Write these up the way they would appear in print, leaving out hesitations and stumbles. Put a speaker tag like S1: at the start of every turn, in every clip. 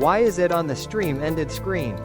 S1: Why is it on the stream ended screen?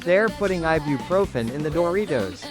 S1: They're putting ibuprofen in the Doritos.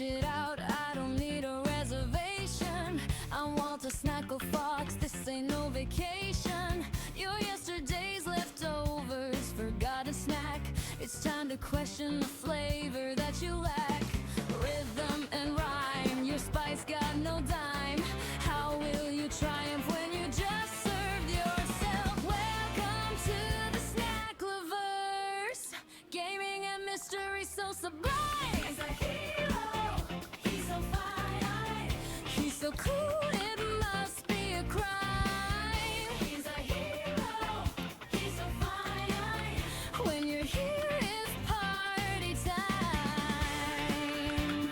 S2: It out, I don't need a reservation. I want a snack of fox, this ain't no vacation. Your yesterday's leftovers, forgotten snack. It's time to question the flavor that you lack. Rhythm and rhyme, your spice got no dime. How will you triumph when you just served yourself? Welcome to the snack lovers, gaming and mystery so sublime. So cool, it must be a crime. He's a hero, he's so fine. When you're here, it's party time.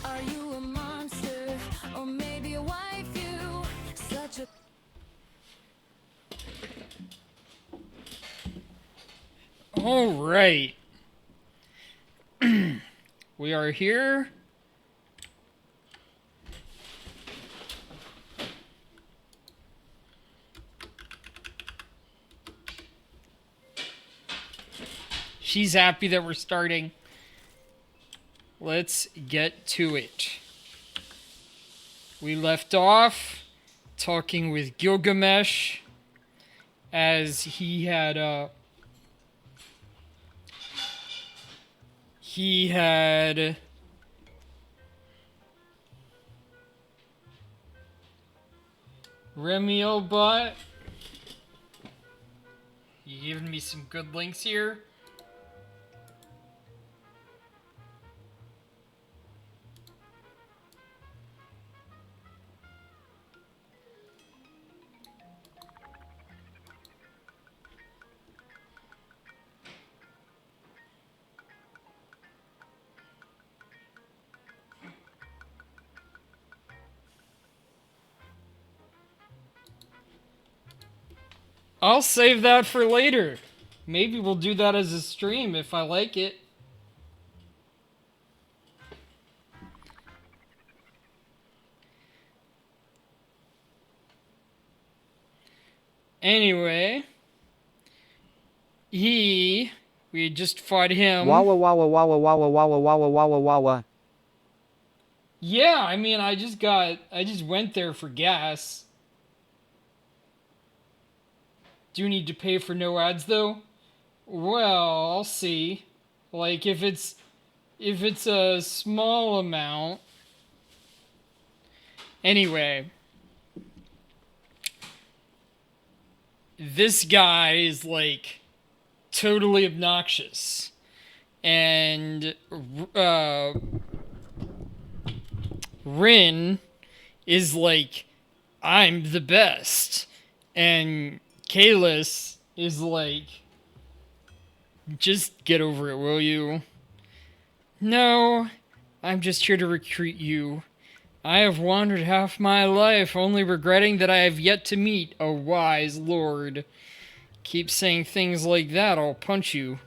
S2: Are you a monster, or maybe a wife? You such a...
S3: All right. We are here. She's happy that we're starting. Let's get to it. We left off talking with Gilgamesh as he had Remiel bot. You giving me some good links here? I'll save that for later. Maybe we'll do that as a stream if I like it. Anyway, we just fought him.
S1: Wawa wawa wawa wawa wawa wawa wawa wawa.
S3: Yeah, I mean, I just went there for gas. Do you need to pay for no ads though? Well, I'll see. Like if it's a small amount. Anyway, this guy is like totally obnoxious. And Rin is like, I'm the best. And Kalis is like, just get over it, will you? No, I'm just here to recruit you. I have wandered half my life, only regretting that I have yet to meet a wise lord. Keep saying things like that, I'll punch you.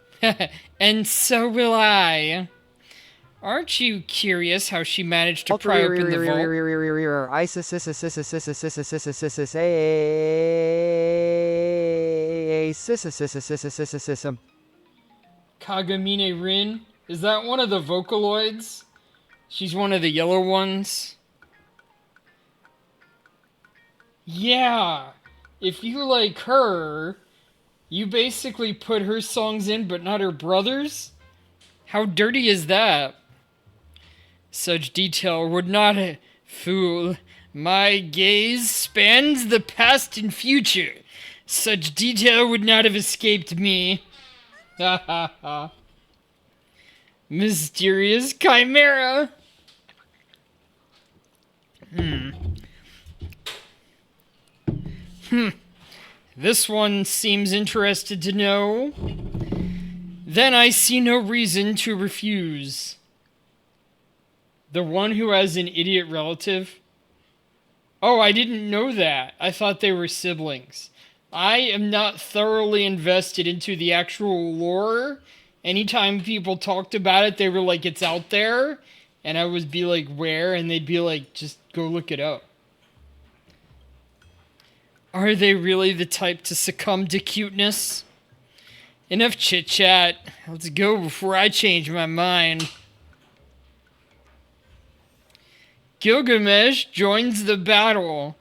S3: And so will I. Aren't you curious how she managed to pry open the vault? Kagamine Rin? Is that one of the Vocaloids? She's one of the yellow ones. Yeah, if you like her, you basically put her songs in but not her brother's? How dirty is that? Such detail would not fool. My gaze spans the past and future. Such detail would not have escaped me. Ha ha ha. Mysterious chimera. This one seems interested to know. Then I see no reason to refuse. The one who has an idiot relative? Oh, I didn't know that. I thought they were siblings. I am not thoroughly invested into the actual lore. Anytime people talked about it, they were like, it's out there. And I would be like, where? And they'd be like, just go look it up. Are they really the type to succumb to cuteness? Enough chit-chat. Let's go before I change my mind. Gilgamesh joins the battle.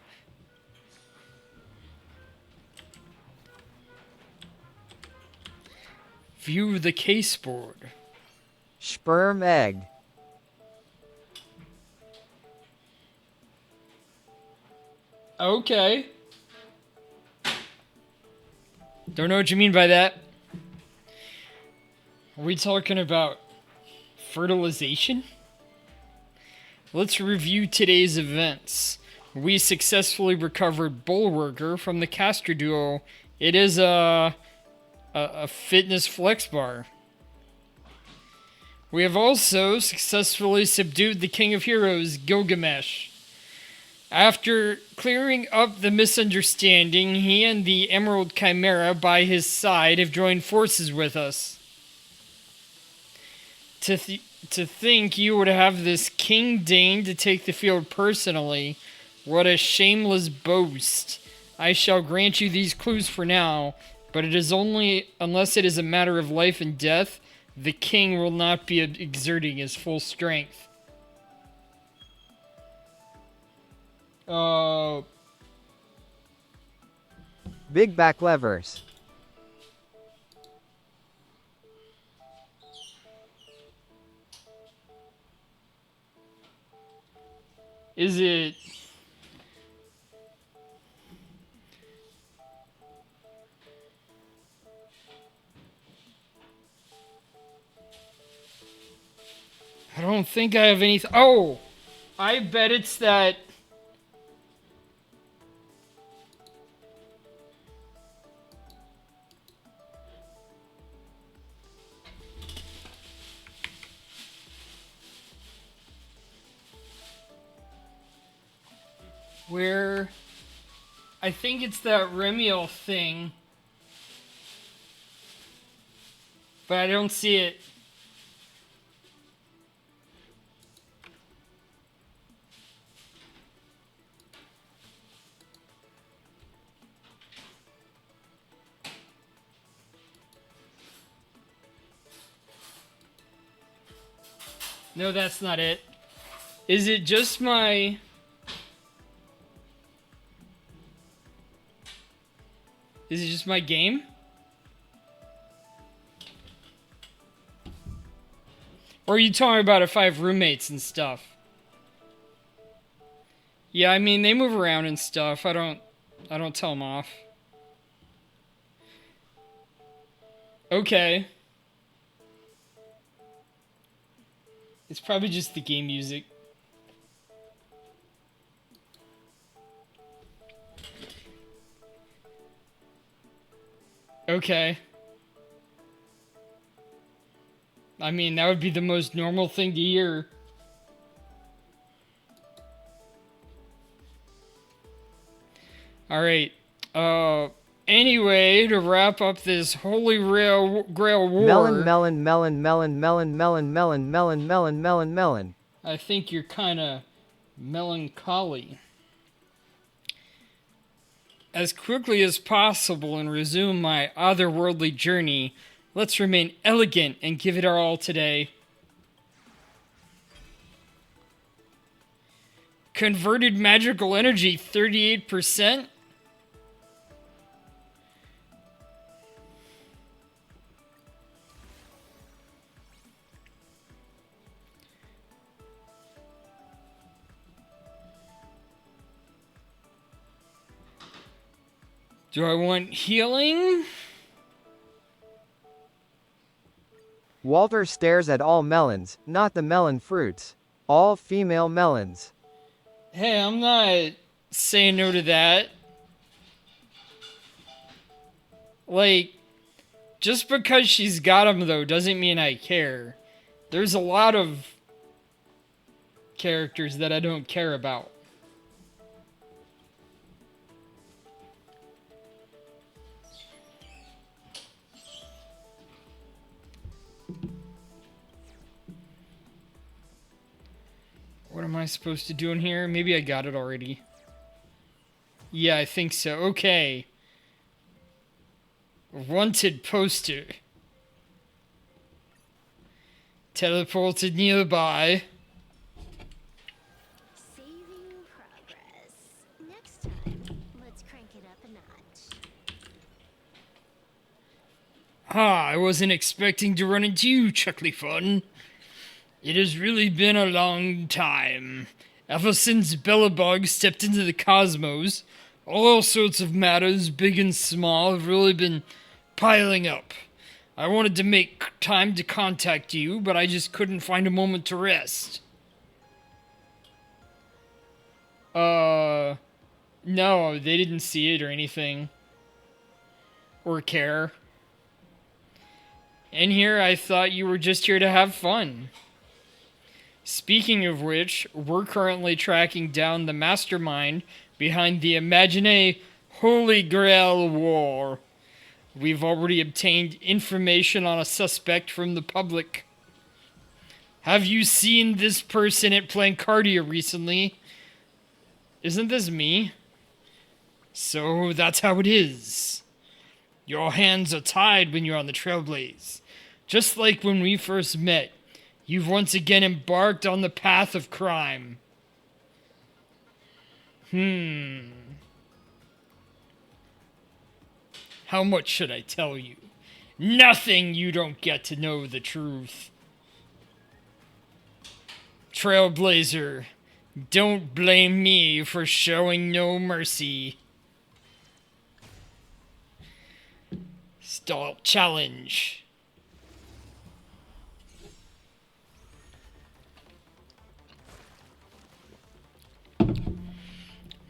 S3: View the caseboard.
S1: Sperm egg.
S3: Okay. Don't know what you mean by that. Are we talking about fertilization? Let's review today's events. We successfully recovered Bullworker from the caster duo. It is a fitness flex bar. We have also successfully subdued the King of Heroes, Gilgamesh. After clearing up the misunderstanding, he and the Emerald Chimera by his side have joined forces with us. To think you would have this King deign to take the field personally. What a shameless boast. I shall grant you these clues for now, but it is only unless it is a matter of life and death, the king will not be exerting his full strength.
S1: Big back levers.
S3: Is it... I don't think I have anything. Oh! I bet it's that. Where. I think it's that Remiel thing. But I don't see it. No, that's not it. Is it just my... Is it just my game? Or are you talking about if I have roommates and stuff? Yeah, I mean, they move around and stuff. I don't tell them off. Okay. It's probably just the game music. Okay. I mean, that would be the most normal thing to hear. Alright. Anyway, to wrap up this Holy Grail War...
S1: Melon, melon, melon, melon, melon, melon, melon, melon, melon, melon, melon.
S3: I think you're kinda melancholy. As quickly as possible and resume my otherworldly journey, let's remain elegant and give it our all today. Converted magical energy, 38%? Do I want healing?
S1: Walter stares at all melons, not the melon fruits. All female melons.
S3: Hey, I'm not saying no to that. Like, just because she's got them, though, doesn't mean I care. There's a lot of characters that I don't care about. What am I supposed to do in here? Maybe I got it already. Yeah, I think so. Okay. Wanted poster. Teleported nearby.
S4: Saving progress. Next time, let's crank it up a notch.
S3: I wasn't expecting to run into you, Chuckly Fun. It has really been a long time. Ever since Bellabog stepped into the cosmos, all sorts of matters, big and small, have really been piling up. I wanted to make time to contact you, but I just couldn't find a moment to rest. No, they didn't see it or anything. Or care. In here, I thought you were just here to have fun. Speaking of which, we're currently tracking down the mastermind behind the Imagine Holy Grail War. We've already obtained information on a suspect from the public. Have you seen this person at Plancardia recently? Isn't this me? So that's how it is. Your hands are tied when you're on the Trailblaze. Just like when we first met. You've once again embarked on the path of crime. How much should I tell you? Nothing. You don't get to know the truth. Trailblazer, don't blame me for showing no mercy. Start challenge.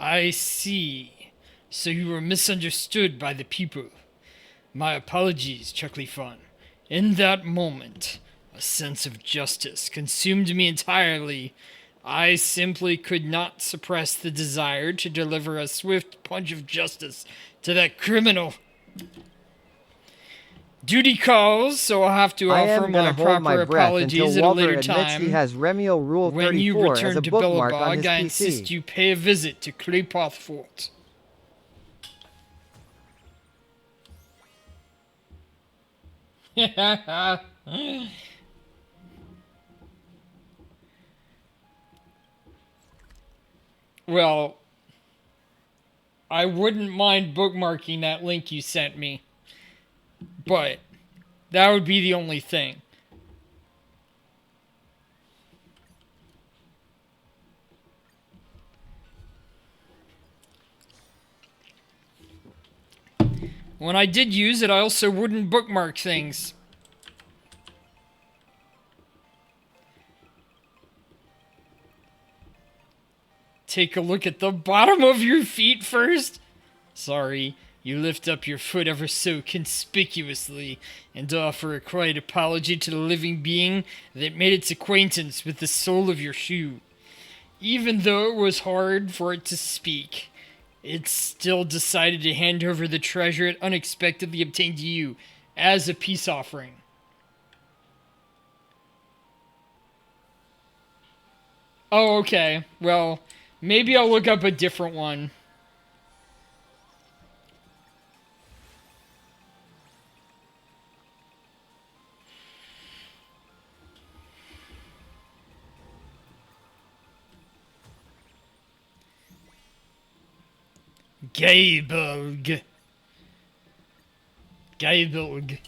S3: I see. So you were misunderstood by the people. My apologies, Chuckly Fun. In that moment, a sense of justice consumed me entirely. I simply could not suppress the desire to deliver a swift punch of justice to that criminal. Duty calls, so I'll have to
S1: I
S3: offer
S1: am
S3: my
S1: gonna hold my
S3: proper
S1: breath until
S3: apologies at a
S1: Walter
S3: later
S1: admits
S3: time.
S1: he has Remiel Rule
S3: When you
S1: 34 as
S3: return
S1: a
S3: to
S1: bookmark on his
S3: Billabong, I
S1: PC.
S3: insist you pay a visit to Claypath Fort. Well, I wouldn't mind bookmarking that link you sent me, but that would be the only thing. When I did use it, I also wouldn't bookmark things. Take a look at the bottom of your feet first. Sorry, you lift up your foot ever so conspicuously and offer a quiet apology to the living being that made its acquaintance with the sole of your shoe. Even though it was hard for it to speak, it still decided to hand over the treasure it unexpectedly obtained to you as a peace offering. Oh, okay. Well, maybe I'll look up a different one. Gaybulg. Gaybulg.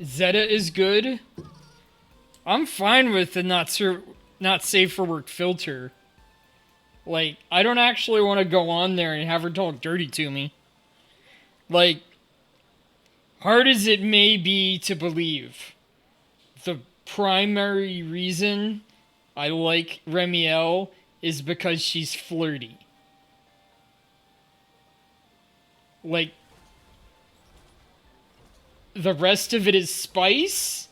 S3: Zeta is good. I'm fine with the not safe for work filter. Like, I don't actually want to go on there and have her talk dirty to me. Like, hard as it may be to believe, the primary reason I like Remiel is because she's flirty. Like, the rest of it is spice,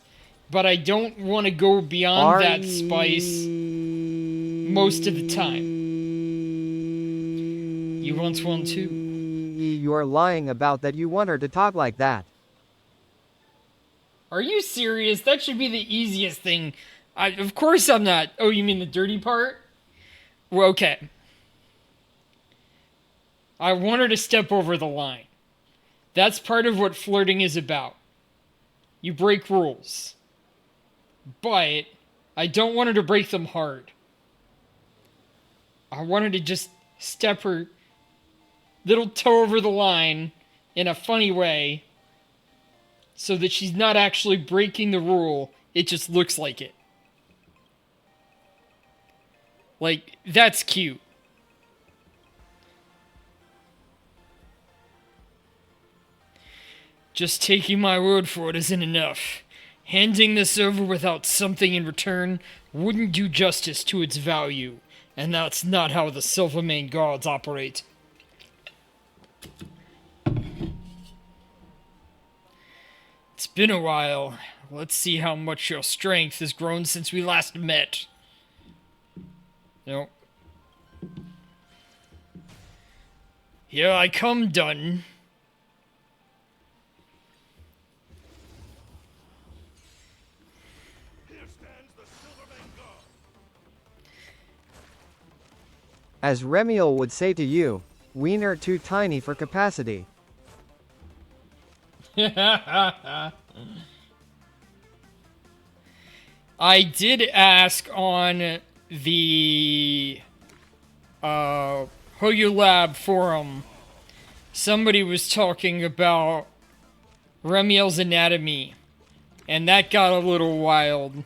S3: but I don't want to go beyond that spice most of the time. You want one too?
S1: You're lying about that. You want her to talk like that.
S3: Are you serious? That should be the easiest thing. Of course I'm not. Oh, you mean the dirty part? Well, okay. I want her to step over the line. That's part of what flirting is about. You break rules. But I don't want her to break them hard. I want her to just step her little toe over the line in a funny way so that she's not actually breaking the rule. It just looks like it. Like, that's cute. Just taking my word for it isn't enough. Handing this over without something in return wouldn't do justice to its value, and that's not how the Silvermane gods operate. It's been a while. Let's see how much your strength has grown since we last met. Nope. Here I come, Dun.
S1: As Remiel would say to you, wiener too tiny for capacity.
S3: I did ask on the Hoyu Lab forum. Somebody was talking about Remiel's anatomy, and that got a little wild.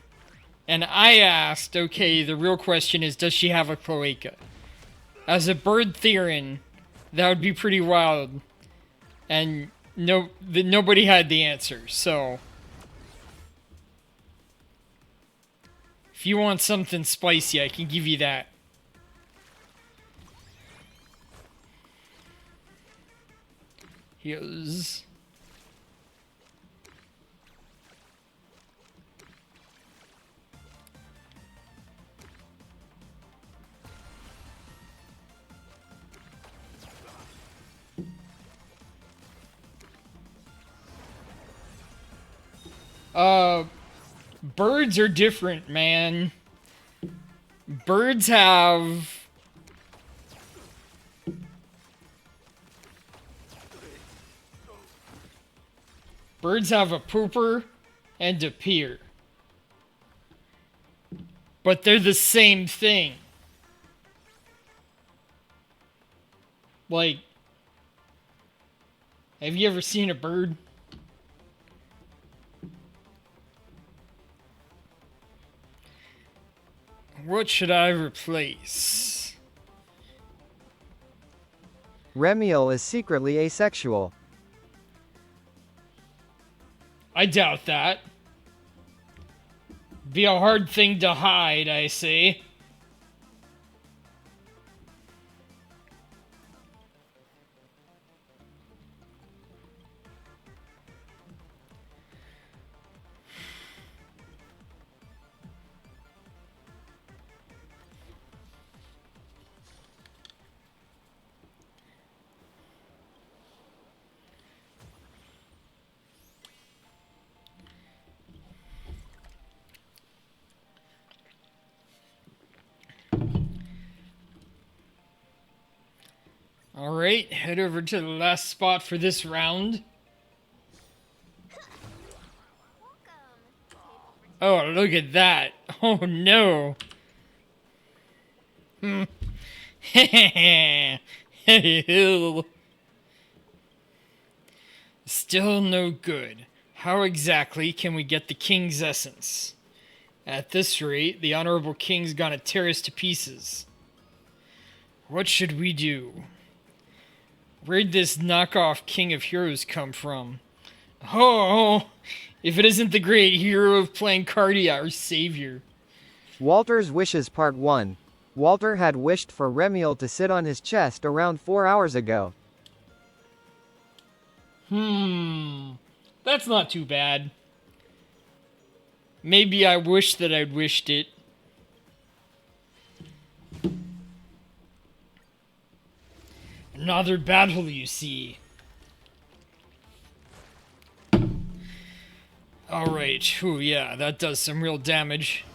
S3: And I asked, okay, the real question is, does she have a cloaca? As a bird theorin, that would be pretty wild. And nobody had the answer, so If you want something spicy, I can give you that. Here's... birds are different, man. Birds have... Birds have a pooper and a peer. But they're the same thing. Like, have you ever seen a bird? What should I replace?
S1: Remiel is secretly asexual.
S3: I doubt that. Be a hard thing to hide, I say. Alright, head over to the last spot for this round. Oh, look at that. Oh, no. Still no good. How exactly can we get the king's essence? At this rate, the honorable king's gonna tear us to pieces. What should we do? Where'd this knockoff King of Heroes come from? Oh, if it isn't the great hero of Plancardia, our savior.
S1: Walter's Wishes Part 1. Walter had wished for Remiel to sit on his chest around 4 hours ago.
S3: That's not too bad. Maybe I wish that I'd wished it. Another battle, you see. Alright, oh yeah, that does some real damage.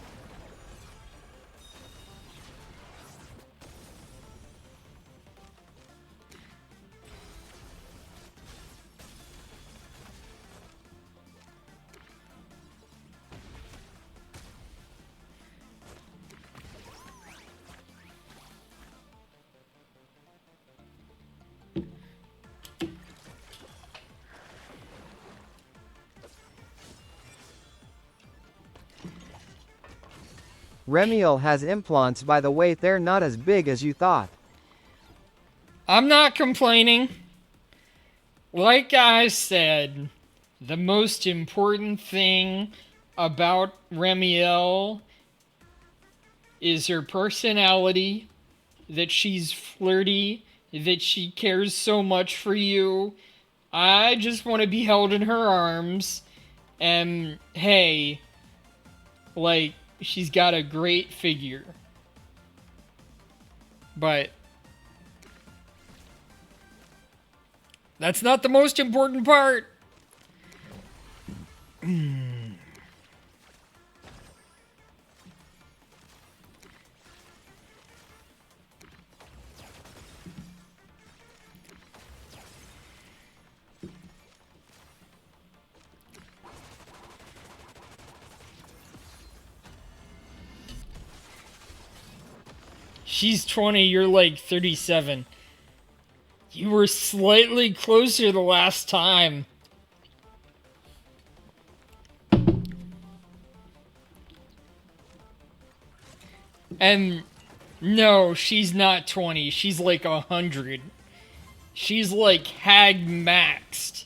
S1: Remiel has implants, by the way. They're not as big as you thought.
S3: I'm not complaining. Like I said, the most important thing about Remiel is her personality, that she's flirty, that she cares so much for you. I just want to be held in her arms, and hey, like, she's got a great figure. But that's not the most important part. She's 20, you're like 37. You were slightly closer the last time. And no, she's not 20. She's like 100. She's like hag maxed.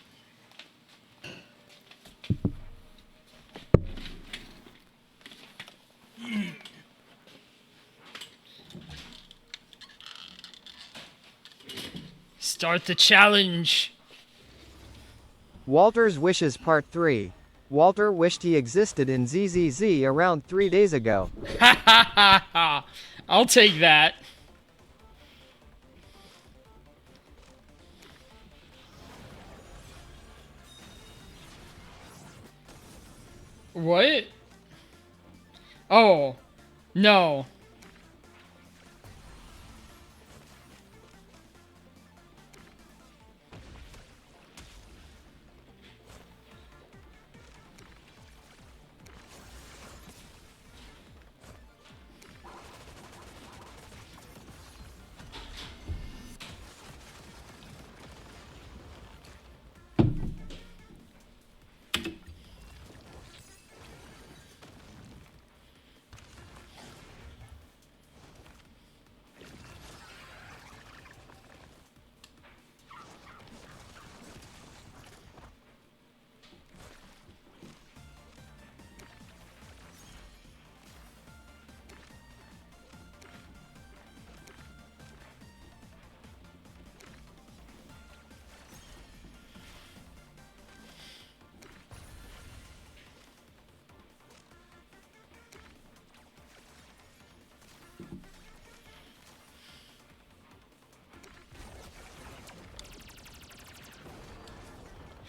S3: Start the challenge.
S1: Walter's Wishes Part 3. Walter wished he existed in ZZZ around 3 days ago.
S3: Ha ha ha ha. I'll take that. What? Oh. No.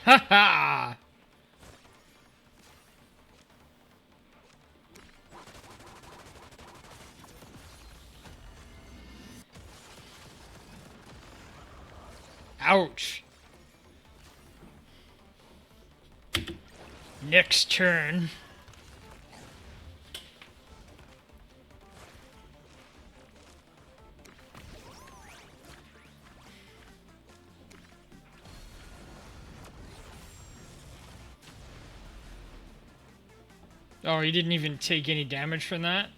S3: Ha ha. Ouch. Next turn. Oh, he didn't even take any damage from that?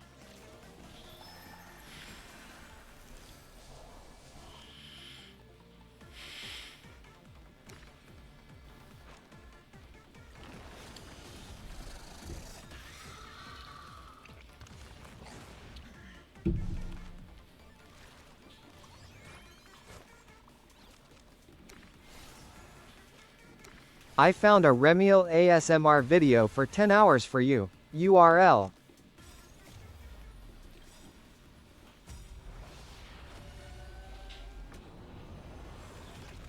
S1: I found a Remiel ASMR video for 10 hours for you. URL.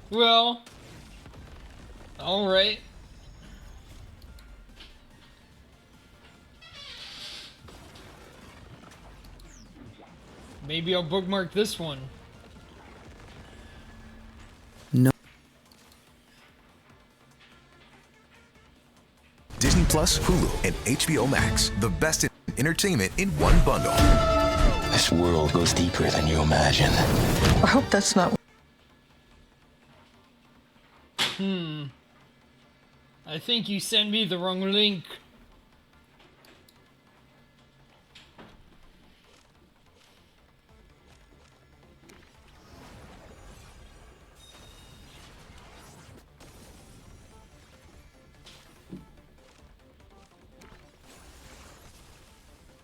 S3: Well, alright. Maybe I'll bookmark this one.
S5: Disney Plus, Hulu, and HBO Max. The best in entertainment in one bundle.
S6: This world goes deeper than you imagine. I hope that's not...
S3: I think you sent me the wrong link.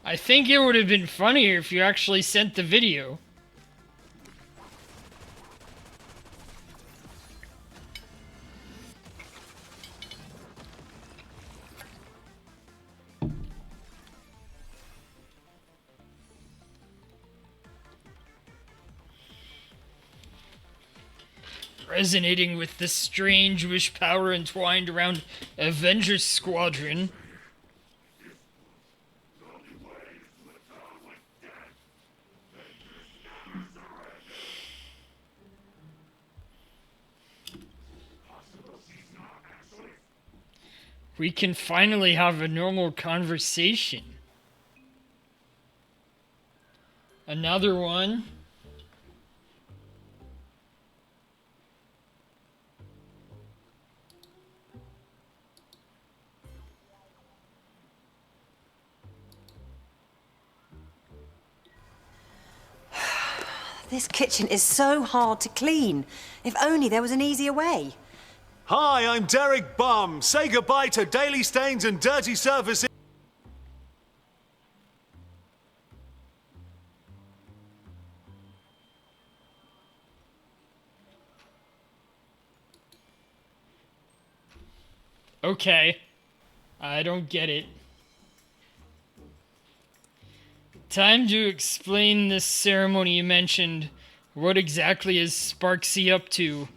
S3: I think it would have been funnier if you actually sent the video. Resonating with the strange wish power entwined around Avengers Squadron. We can finally have a normal conversation. Another one.
S7: This kitchen is so hard to clean. If only there was an easier way.
S8: Hi, I'm Derek Bum. Say goodbye to daily stains and dirty surfaces.
S3: Okay. I don't get it. Time to explain this ceremony you mentioned. What exactly is Sparksy up to?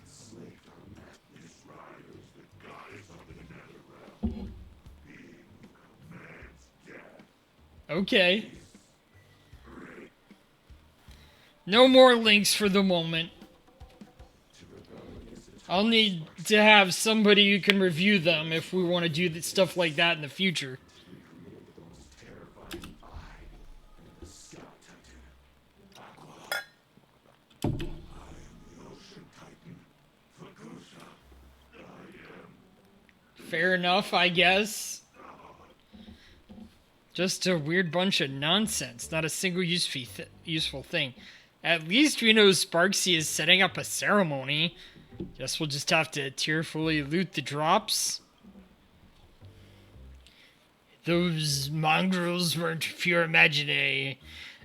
S3: Okay. No more links for the moment. I'll need to have somebody who can review them if we want to do stuff like that in the future. Fair enough, I guess. Just a weird bunch of nonsense, not a single useful thing. At least we know Sparksy is setting up a ceremony. Guess we'll just have to tearfully loot the drops. Those mongrels weren't pure imaginary.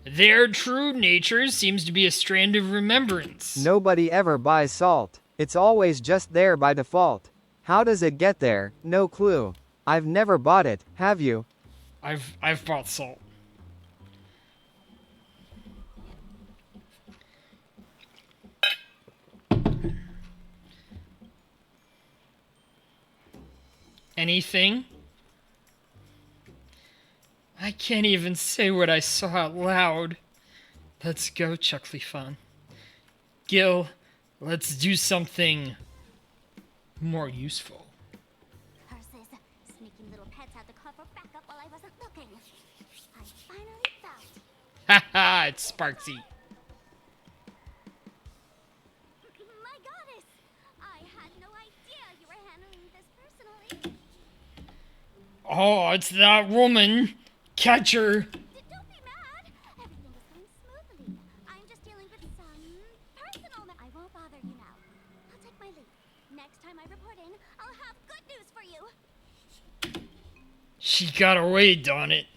S3: Their true nature seems to be a strand of remembrance.
S1: Nobody ever buys salt. It's always just there by default. How does it get there? No clue. I've never bought it, have you?
S3: I've bought salt. Anything? I can't even say what I saw out loud. Let's go, Chuckly Fun. Gil, let's do something more useful.
S4: Curses. Sneaking little pets had to cover back up while I wasn't looking. I finally felt.
S3: Haha, it's Sparksy.
S4: My goddess! I had no idea you were handling this personally.
S3: Oh, it's that woman. Catch her.
S4: Don't be mad. Everything is going smoothly. I'm just dealing with some personal. I won't bother you now. I'll take my leave. Next time I report in, I'll have good news for you.
S3: She got away, darn it.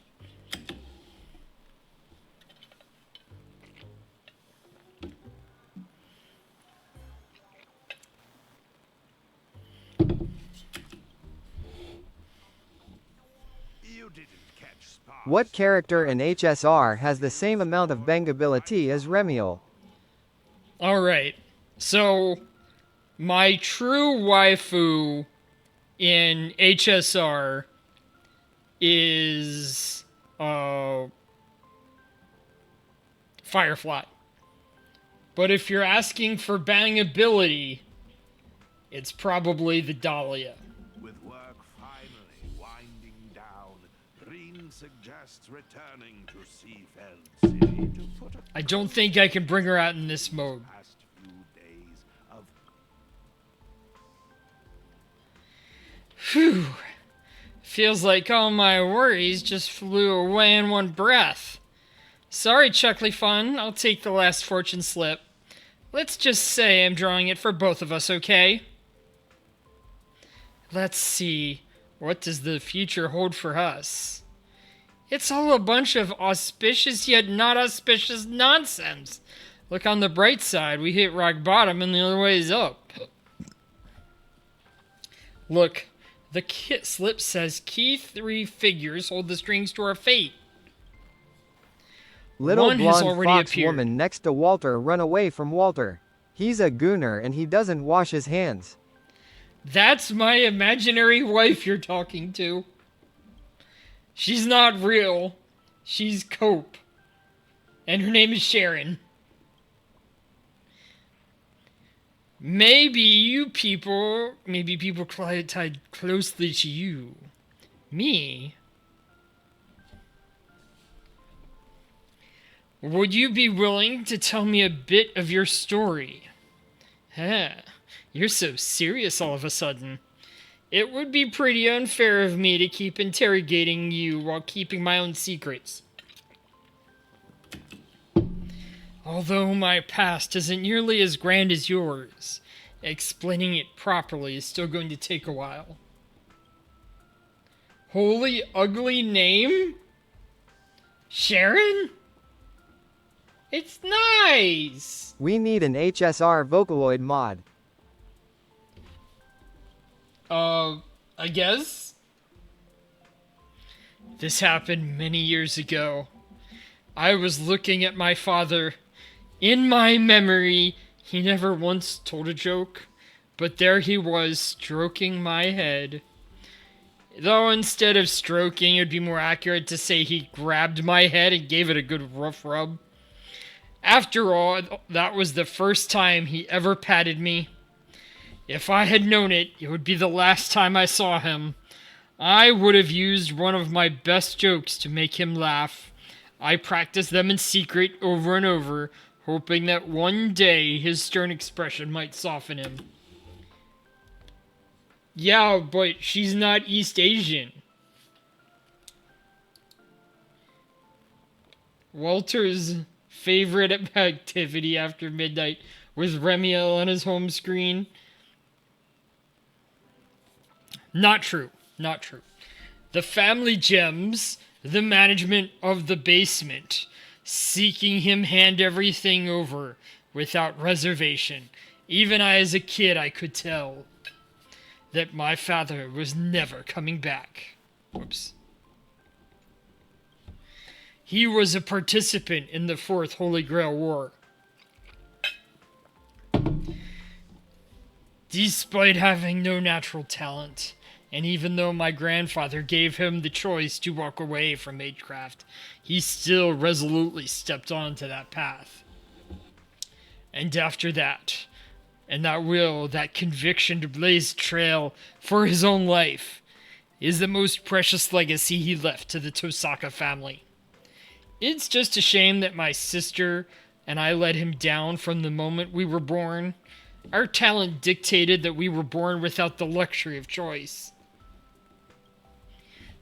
S1: What character in HSR has the same amount of bangability as Remiel?
S3: Alright, so my true waifu in HSR is Firefly. But if you're asking for bangability, it's probably the Dahlia.
S9: With work finally winding down, Green suggests returning to Seafeld City to put a
S3: I don't think I can bring her out in this mode.
S9: past few days of
S3: Phew. Feels like all my worries just flew away in one breath. Sorry, Chuckly Fun. I'll take the last fortune slip. Let's just say I'm drawing it for both of us, okay? Let's see. What does the future hold for us? It's all a bunch of auspicious yet not auspicious nonsense. Look on the bright side. We hit rock bottom and the other way is up. Look. The kit slip says key 3 figures hold the strings to our fate.
S1: Little
S3: One has
S1: blonde
S3: already
S1: fox
S3: appeared.
S1: woman next to Walter run away from Walter. He's a gooner and he doesn't wash his hands.
S3: That's my imaginary wife you're talking to. She's not real. She's Cope. And her name is Sharon. Maybe people tied closely to you. Me? Would you be willing to tell me a bit of your story? Huh, you're so serious all of a sudden. It would be pretty unfair of me to keep interrogating you while keeping my own secrets. Although my past isn't nearly as grand as yours, explaining it properly is still going to take a while. Holy ugly name? Sharon? It's nice!
S1: We need an HSR Vocaloid mod.
S3: A I guess. This happened many years ago. I was looking at my father. In my memory, he never once told a joke, but there he was, stroking my head. Though instead of stroking, it'd be more accurate to say he grabbed my head and gave it a good rough rub. After all, that was the first time he ever patted me. If I had known it, it would be the last time I saw him. I would have used one of my best jokes to make him laugh. I practiced them in secret over and over, hoping that one day his stern expression might soften him. Yeah, but she's not East Asian. Walter's favorite activity after midnight was Remiel on his home screen. Not true. Not true. The family gems, the management of the basement, seeking him hand everything over without reservation. Even I, as a kid, I could tell that my father was never coming back. Whoops. He was a participant in the Fourth Holy Grail War. Despite having no natural talent, and even though my grandfather gave him the choice to walk away from magecraft, he still resolutely stepped onto that path. And after that, and that will, that conviction to blaze a trail for his own life, is the most precious legacy he left to the Tosaka family. It's just a shame that my sister and I let him down from the moment we were born. Our talent dictated that we were born without the luxury of choice.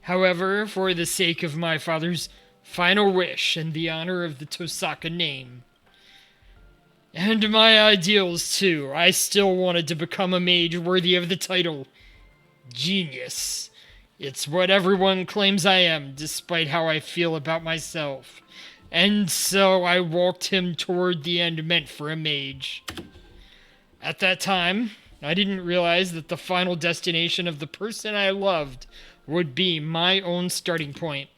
S3: However, for the sake of my father's final wish and the honor of the Tosaka name, and my ideals too, I still wanted to become a mage worthy of the title Genius. It's what everyone claims I am, despite how I feel about myself. And so I walked him toward the end meant for a mage. At that time, I didn't realize that the final destination of the person I loved would be my own starting point.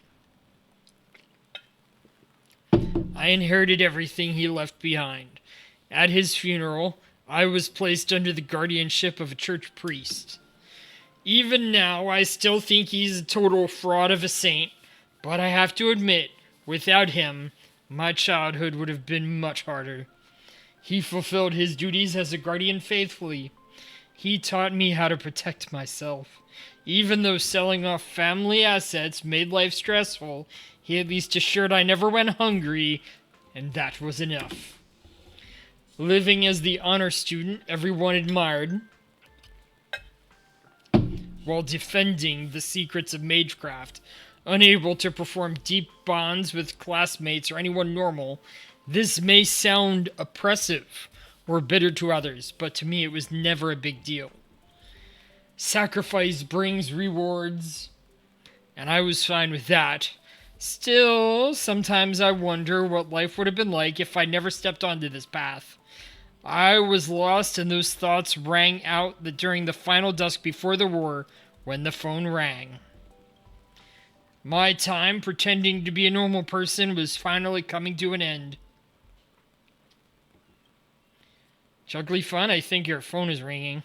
S3: I inherited everything he left behind. At his funeral, I was placed under the guardianship of a church priest. Even now, I still think he's a total fraud of a saint, but I have to admit, without him, my childhood would have been much harder. He fulfilled his duties as a guardian faithfully. He taught me how to protect myself. Even though selling off family assets made life stressful, he at least assured I never went hungry, and that was enough. Living as the honor student everyone admired, while defending the secrets of magecraft, unable to perform deep bonds with classmates or anyone normal, this may sound oppressive or bitter to others, but to me it was never a big deal. Sacrifice brings rewards, and I was fine with that. Still, sometimes I wonder what life would have been like if I never stepped onto this path. I was lost, and those thoughts rang out during the final dusk before the war when the phone rang. My time pretending to be a normal person was finally coming to an end. Juggly Fun, I think your phone is ringing.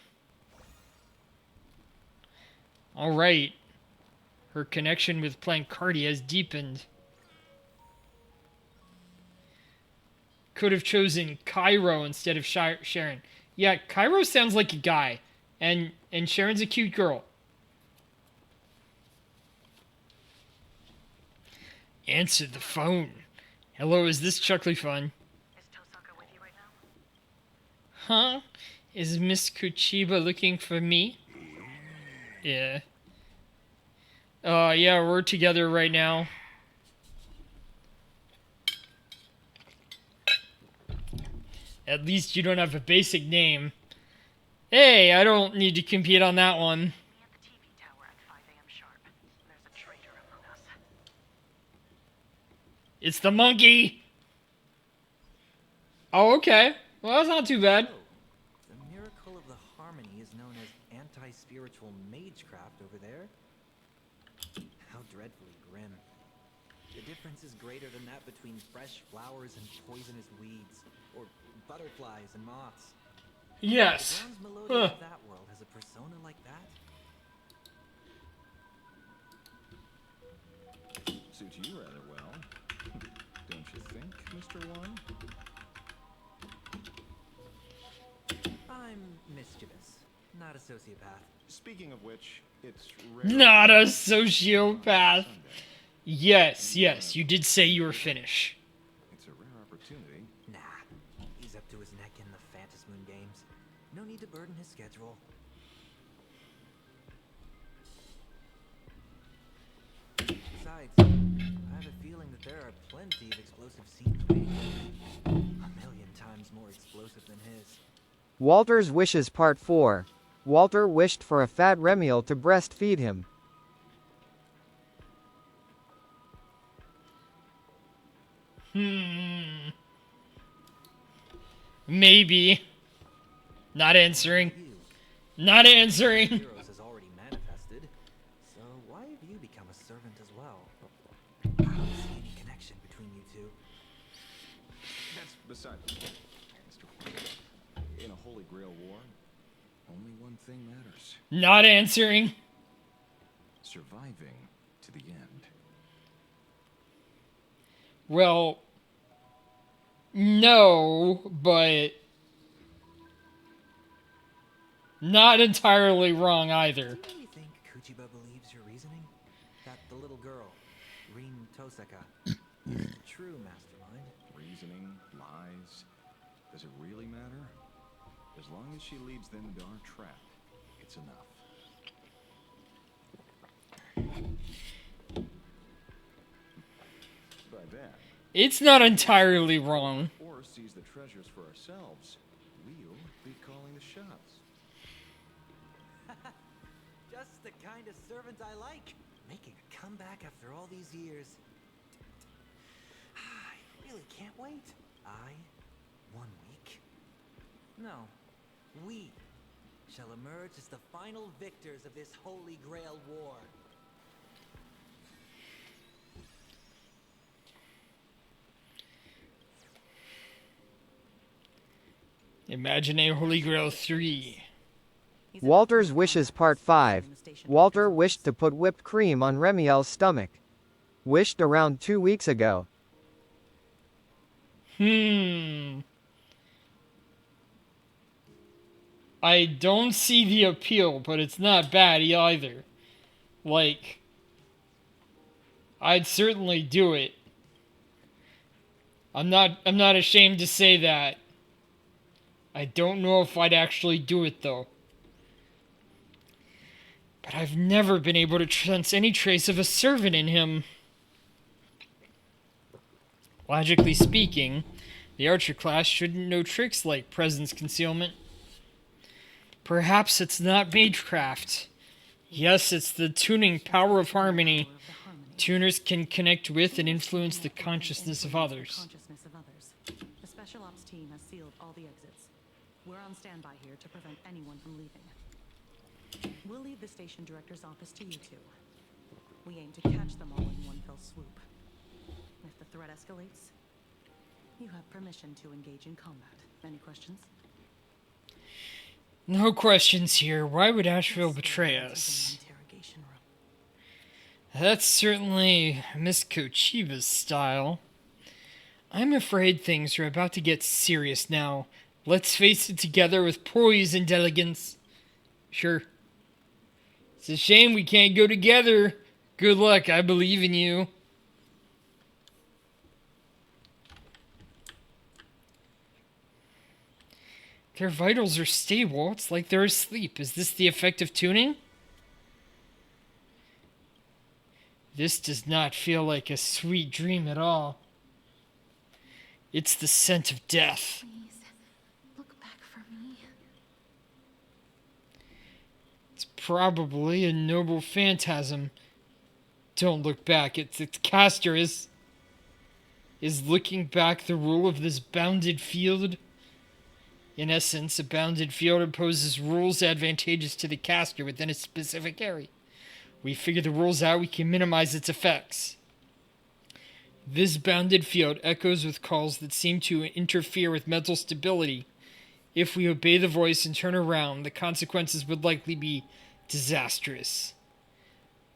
S3: Alright. Her connection with Plancardi has deepened. Could have chosen Cairo instead of Sharon. Yeah, Cairo sounds like a guy. And Sharon's a cute girl. Answer the phone. Hello, is this Chuckly Fun?
S10: Is Tosaka with you right now?
S3: Huh? Is Miss Kuchiba looking for me? Yeah. Yeah, we're together right now. At least you don't have a basic name. Hey, I don't need to compete on that one.
S10: Meet me at the TV tower at 5 a.m. sharp. There's a traitor among us.
S3: It's the monkey! Oh, okay. Well, that's not too bad.
S11: The miracle of the harmony is known as anti-spirit spiritual magecraft over there. How dreadfully grim. The difference is greater than that between fresh flowers and poisonous weeds, or butterflies and moths.
S3: Yes.
S11: The bronze melodium of that world has a persona like that.
S12: Suits you rather well, don't you think, Mr. One?
S11: I'm mischievous, not a sociopath.
S12: Speaking of which, it's
S3: Not a sociopath. Yes, yes, you did say you were finished.
S12: It's a rare opportunity.
S11: Nah, he's up to his neck in the Phantasm Moon games. No need to burden his schedule. Besides, I have a feeling that there are plenty of explosive scenes waiting for me. A million times more explosive than his.
S1: Walter's Wishes Part 4. Walter wished for a fat Remiel to breastfeed him.
S3: Maybe. Not answering. Not answering.
S11: Heroes has already manifested, so why have you become a servant as well? I don't see any connection between you two.
S12: That's beside the point, Mr. One. In a Holy Grail war, only one thing matters.
S3: Not answering.
S12: Surviving to the end.
S3: Well, no, but not entirely wrong either.
S11: Do you really think Kuchiba believes your reasoning? That the little girl, Rin Toseka, is the true mastermind?
S12: Reasoning, lies. Does it really matter? As long as she leads them into our trap, it's enough. By that,
S3: It's not entirely wrong.
S12: or seize the treasures for ourselves, we'll be calling the shots.
S11: Just the kind of servant I like. Making a comeback after all these years. I really can't wait. 1 week? No, we shall emerge as the final victors of this Holy Grail war.
S3: Imagine a Holy Grail 3.
S1: Walter's Wishes Part 5. Walter wished to put whipped cream on Remiel's stomach. Wished around 2 weeks ago.
S3: I don't see the appeal, but it's not bad either. Like, I'd certainly do it. I'm not ashamed to say that. I don't know if I'd actually do it though. But I've never been able to sense any trace of a servant in him. Logically speaking, the archer class shouldn't know tricks like presence concealment. Perhaps it's not magecraft. Yes, it's the tuning power of harmony. Tuners can connect with and influence the consciousness of others.
S10: The special ops team has sealed all the exits. We're on standby here to prevent anyone from leaving. We'll leave the station director's office to you two. We aim to catch them all in one fell swoop. If the threat escalates, you have permission to engage in combat. Any questions?
S3: No questions here. Why would Asheville betray us? That's certainly Miss Kochiba's style. I'm afraid things are about to get serious now. Let's face it together with poise and elegance. Sure. It's a shame we can't go together. Good luck, I believe in you. Their vitals are stable. It's like they're asleep. Is this the effect of tuning? This does not feel like a sweet dream at all. It's the scent of death.
S2: Please, look back for me.
S3: It's probably a noble phantasm. Don't look back. Its caster is looking back the rule of this bounded field. In essence, a bounded field imposes rules advantageous to the caster within a specific area. We figure the rules out, we can minimize its effects. This bounded field echoes with calls that seem to interfere with mental stability. If we obey the voice and turn around, the consequences would likely be disastrous.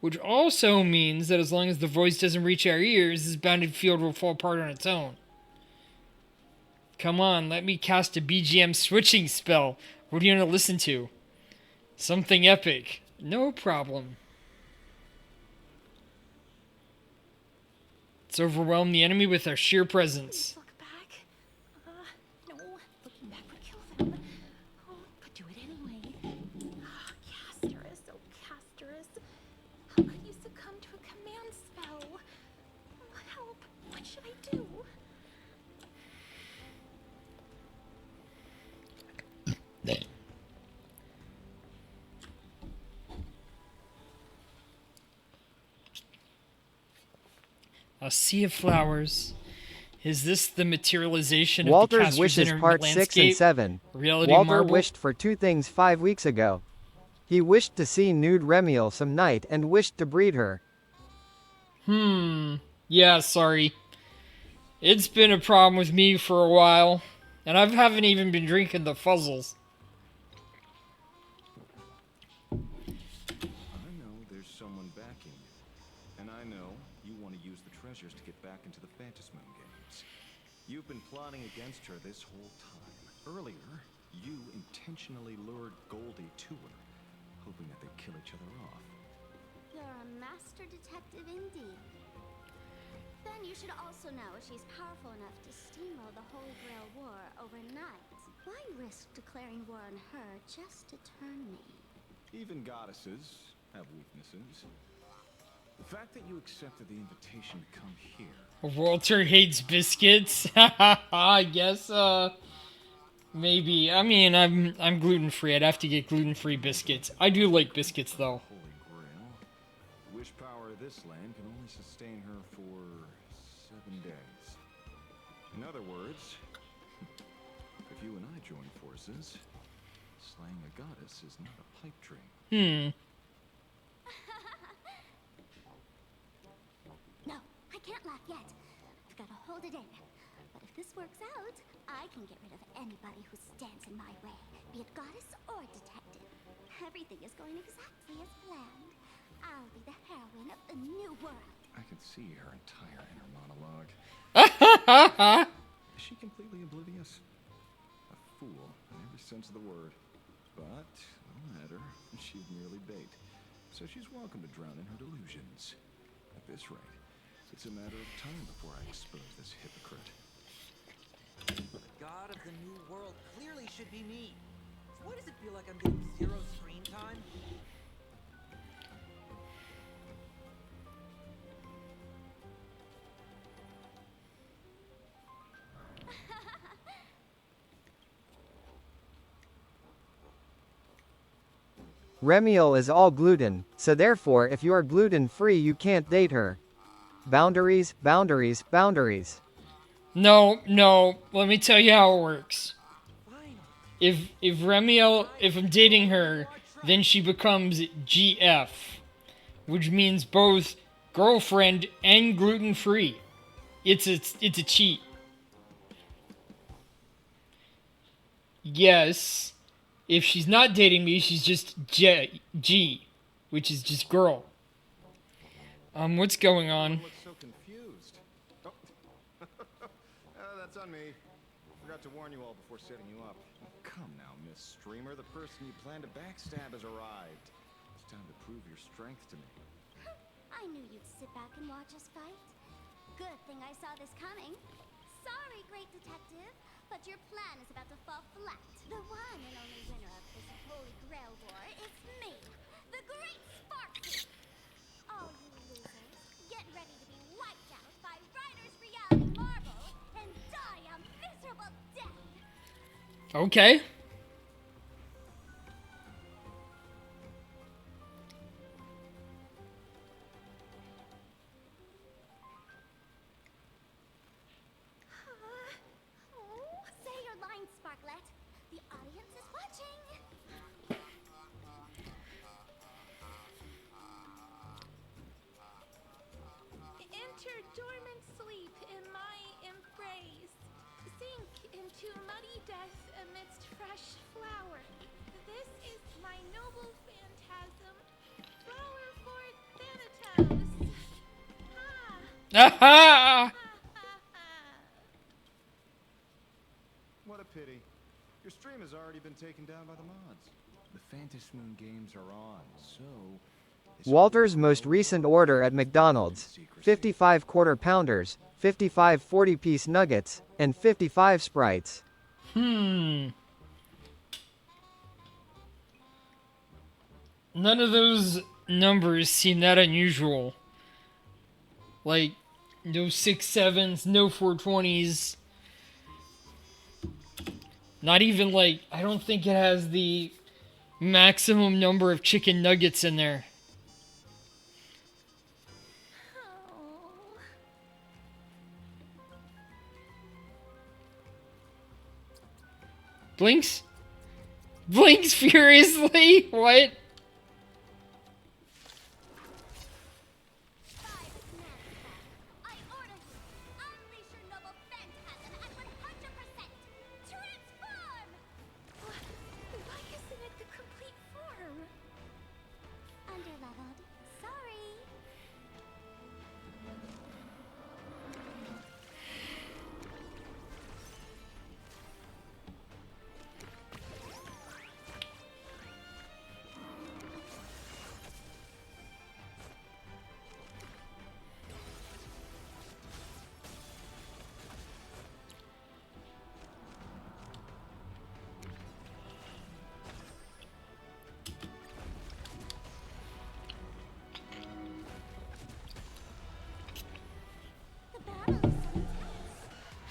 S3: Which also means that as long as the voice doesn't reach our ears, this bounded field will fall apart on its own. Come on, let me cast a BGM switching spell. What are you going to listen to? Something epic. No problem. Let's overwhelm the enemy with our sheer presence.
S4: Look back. No, looking back would kill them. Oh, but do it anyway. Casterus, oh Casterus. How could you succumb to a command spell? Oh, help. What should I do?
S3: A sea of flowers. Is this the materialization of the
S1: Walter's
S3: caster's
S1: wishes
S3: inner
S1: part 6 and
S3: landscape?
S1: 7.
S3: Reality
S1: Walter
S3: marble?
S1: wished for 2 things 5 weeks ago. He wished to see nude Remiel some night and wished to breed her.
S3: Yeah, sorry. It's been a problem with me for a while. And I haven't even been drinking the fuzzles.
S12: I know there's someone backing you. And I know you want to use the treasures to get back into the Phantasmoon games. You've been plotting against her this whole time. Earlier, you intentionally lured Goldie to her, hoping that they'd kill each other off.
S4: You're a master detective indeed. Then you should also know she's powerful enough to steamroll the Holy Grail War overnight. Why risk declaring war on her just to turn me?
S12: Even goddesses have weaknesses. The fact that you accepted the invitation to come here.
S3: Walter hates biscuits. I guess, maybe. I mean, I'm gluten-free. I'd have to get gluten-free biscuits. I do like biscuits, though.
S12: Holy Grail. Wish power of this land can only sustain her for 7 days. In other words, if you and I join forces, slaying a goddess is not a pipe dream.
S4: No, I can't laugh yet. I've got to hold it in. But if this works out, I can get rid of anybody who stands in my way, be it goddess or detective. Everything is going exactly as planned. I'll be the heroine of the new world.
S12: I can see her entire inner monologue. Is she completely oblivious? A fool in every sense of the word. But, no matter, she's merely bait. So she's welcome to drown in her delusions. At this rate, it's a matter of time before I expose this hypocrite.
S11: The god of the new world clearly should be me. So why does it feel like I'm getting 0 screen time?
S1: Remiel is all gluten, so therefore if you are gluten-free you can't date her. Boundaries, boundaries, boundaries.
S3: No, let me tell you how it works. If I'm dating her, then she becomes GF, which means both girlfriend and gluten-free. It's a cheat. Yes, if she's not dating me, she's just G, which is just girl. What's going on?
S12: Looks so confused. Oh. That's on me. Forgot to warn you all before setting you up. Come now, Miss Streamer. The person you plan to backstab has arrived. It's time to prove your strength to me.
S4: I knew you'd sit back and watch us fight. Good thing I saw this coming. Sorry, great detective, but your plan is about to fall flat. The one and only winner of this Holy Grail War is me, the Great Sparky. All you losers, get ready to be wiped out by Ryder's Reality Marble and die a miserable death.
S3: Okay.
S4: Say your line, Sparklet. The Enter dormant sleep in my embrace. Sink into muddy death amidst fresh flower. This is my noble phantasm. Flower for Thanatos.
S3: Aha!
S12: What a pity. Your stream has already been taken down by the mods. The Phantasmoon games are on, so...
S1: Walter's most recent order at McDonald's: 55 quarter pounders, 55 40-piece nuggets, and 55 Sprites.
S3: None of those numbers seem that unusual. Like, no 6-7s, no 420s. Not even like, I don't think it has the maximum number of chicken nuggets in there. Blinks? Blinks furiously? What?
S4: I order you, unleash your noble phantasm at 100%. Transform! Why isn't it the complete form? Underleveled. Sorry. The battle is so intense.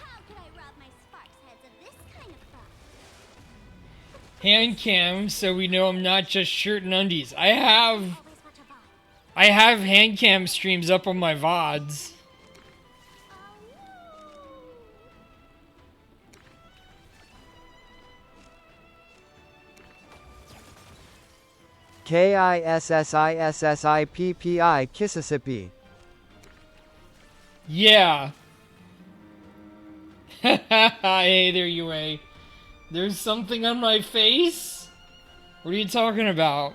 S4: How could I rob my sparks heads of this kind of fun?
S3: Hand cam, so we know I'm not just shirt and undies. I have hand cam streams up on my VODs.
S1: KISSISSIPPI Kississippi.
S3: Yeah. Hey there, UA. There's something on my face? What are you talking about?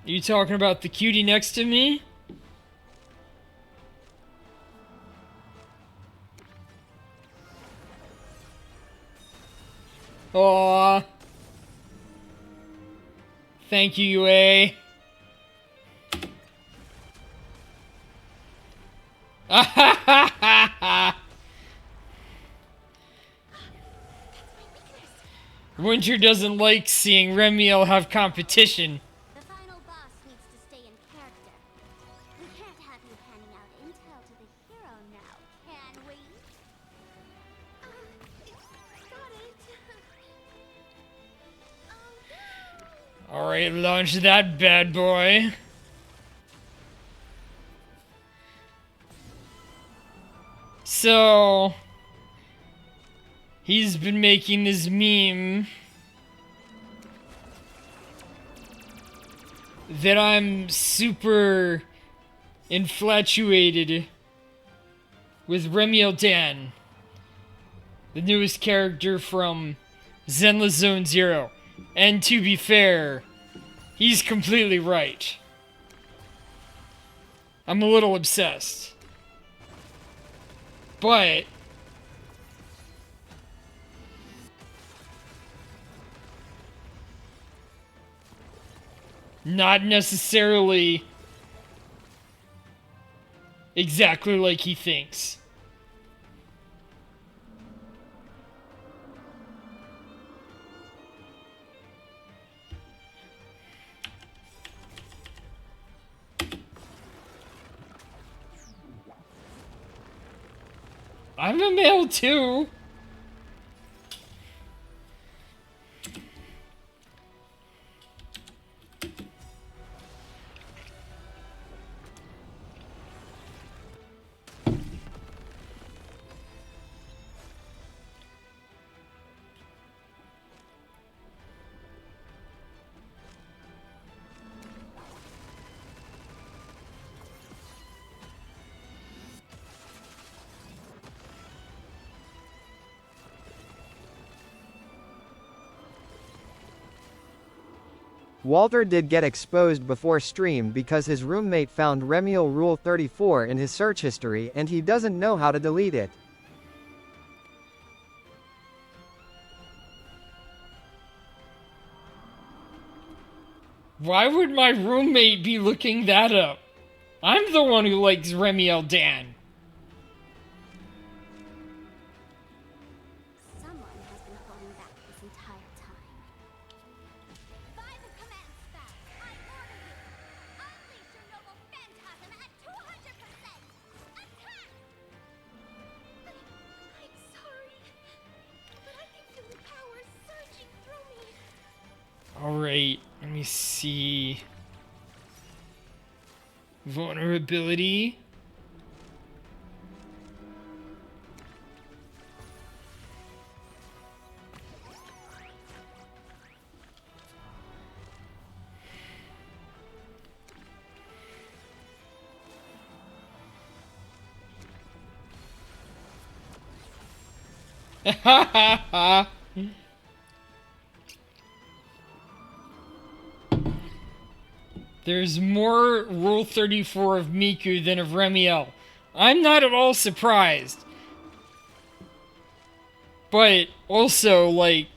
S3: Are you talking about the cutie next to me? Aww. Thank you, UA. Winter doesn't like seeing Remiel have competition.
S4: The final boss needs to stay in character. We can't have you handing out intel to the hero now, can we? Got it.
S3: Alright, launch that bad boy. So, he's been making this meme that I'm super infatuated with Remiel Dan, the newest character from Zenless Zone Zero. And to be fair, he's completely right. I'm a little obsessed. But not necessarily exactly like he thinks. I'm a male too.
S1: Walter did get exposed before stream because his roommate found Remiel Rule 34 in his search history and he doesn't know how to delete it.
S3: Why would my roommate be looking that up? I'm the one who likes Remiel Dan.
S4: Someone has been holding back this entire time. By the command spell, I order you. Unleash your noble phantasm at 200%. Attack! I'm sorry, but I can feel the power surging through me.
S3: Alright, let me see. Vulnerability. Ha ha ha! There's more Rule 34 of Miku than of Remiel. I'm not at all surprised. But also, like,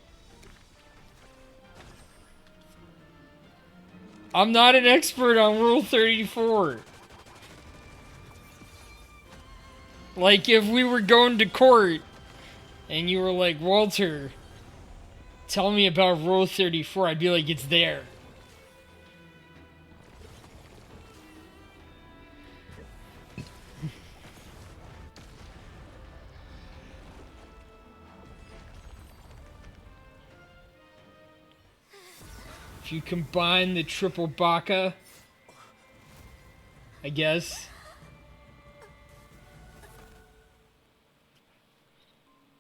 S3: I'm not an expert on Rule 34. Like, if we were going to court and you were like, Walter, tell me about Rule 34, I'd be like, it's there. If you combine the triple baka, I guess.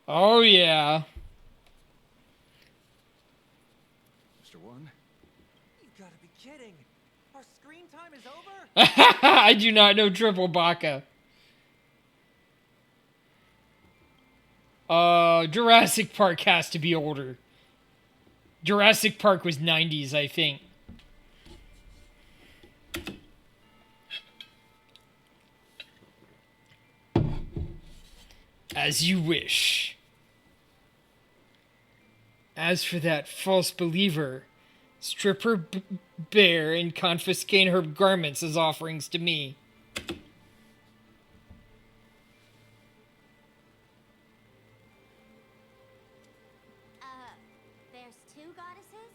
S3: Oh yeah.
S12: Mr. One?
S11: You gotta be kidding. Our screen time is over?
S3: I do not know triple baka. Jurassic Park has to be older. Jurassic Park was 90s, I think. As you wish. As for that false believer, strip her bare and confiscate her garments as offerings to me.
S4: There's two goddesses?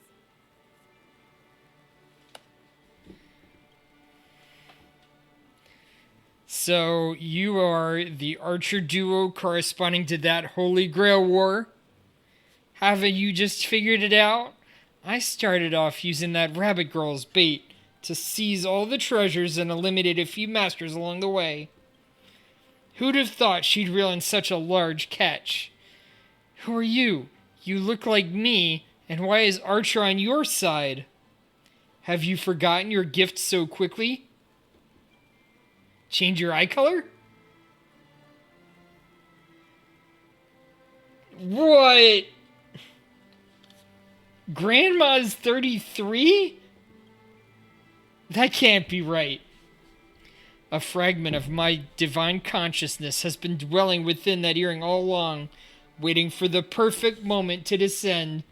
S3: So, you are the archer duo corresponding to that Holy Grail War? Haven't you just figured it out? I started off using that rabbit girl's bait to seize all the treasures and eliminate a few masters along the way. Who'd have thought she'd reel in such a large catch? Who are you? You look like me, and why is Archer on your side? Have you forgotten your gift so quickly? Change your eye color? What? Grandma's 33? That can't be right. A fragment of my divine consciousness has been dwelling within that earring all along, waiting for the perfect moment to descend.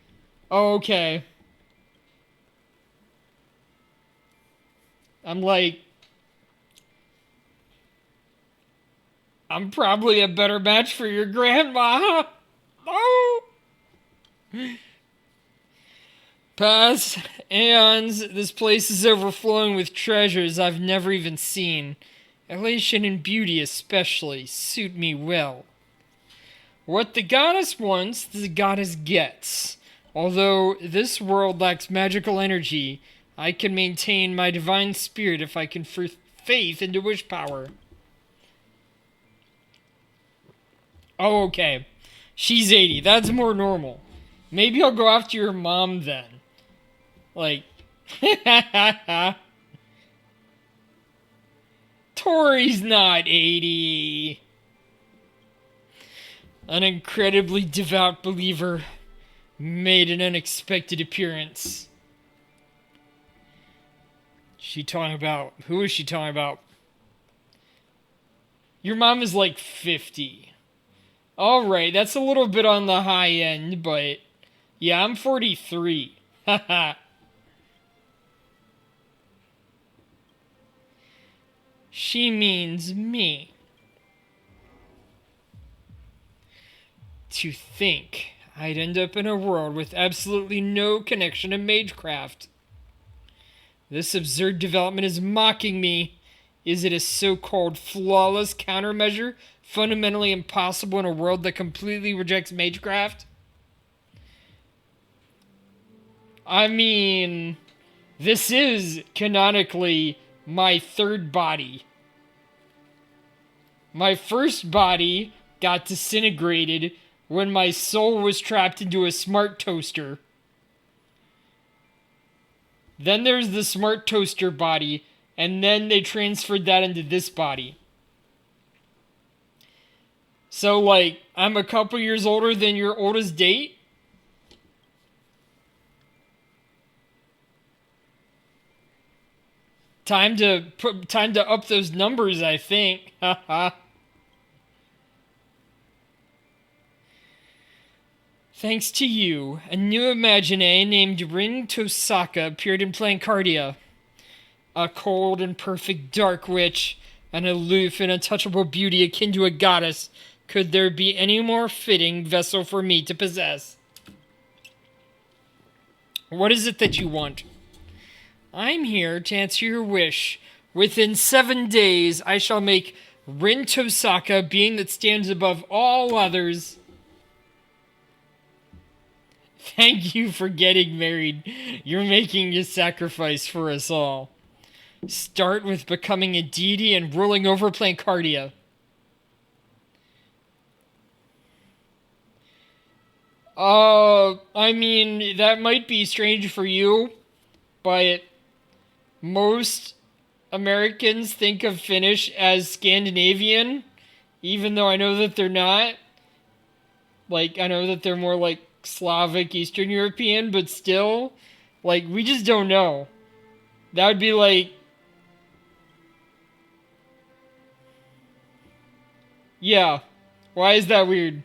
S3: Oh, okay. I'm like, I'm probably a better match for your grandma. Oh! Past eons, this place is overflowing with treasures I've never even seen. Elation and beauty especially suit me well. What the goddess wants, the goddess gets. Although this world lacks magical energy, I can maintain my divine spirit if I confer faith into wish power. Oh, okay. She's 80. That's more normal. Maybe I'll go after your mom then. Like, Tori's not 80. An incredibly devout believer made an unexpected appearance. She talking about? Who is she talking about? Your mom is like 50. Alright, that's a little bit on the high end, but yeah, I'm 43. Haha. She means me. To think I'd end up in a world with absolutely no connection to magecraft. This absurd development is mocking me. Is it a so-called flawless countermeasure, fundamentally impossible in a world that completely rejects magecraft? I mean, this is canonically my third body. My first body got disintegrated when my soul was trapped into a smart toaster. Then there's the smart toaster body, and then they transferred that into this body. So, like, I'm a couple years older than your oldest date? Time to up those numbers, I think. Haha. Thanks to you, a new Imagine named Rin Tosaka appeared in Plancardia. A cold and perfect dark witch, an aloof and untouchable beauty akin to a goddess. Could there be any more fitting vessel for me to possess? What is it that you want? I'm here to answer your wish. Within 7 days, I shall make Rin Tosaka, being that stands above all others. Thank you for getting married. You're making a sacrifice for us all. Start with becoming a deity and ruling over Plancardia. I mean, that might be strange for you, but most Americans think of Finnish as Scandinavian, even though I know that they're not. Like, I know that they're more like Slavic, Eastern European, but still, like, we just don't know. That would be like, yeah, why is that weird?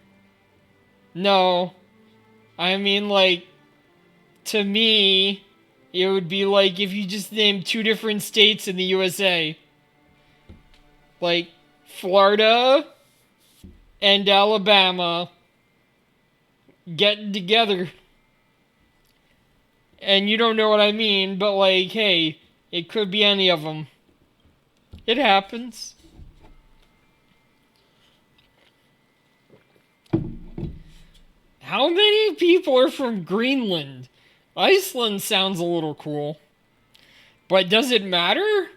S3: No, I mean, like, to me, it would be like if you just named two different states in the USA. Like, Florida and Alabama getting together. And you don't know what I mean, but like, hey, it could be any of them. It happens. How many people are from Greenland? Iceland sounds a little cool. But does it matter?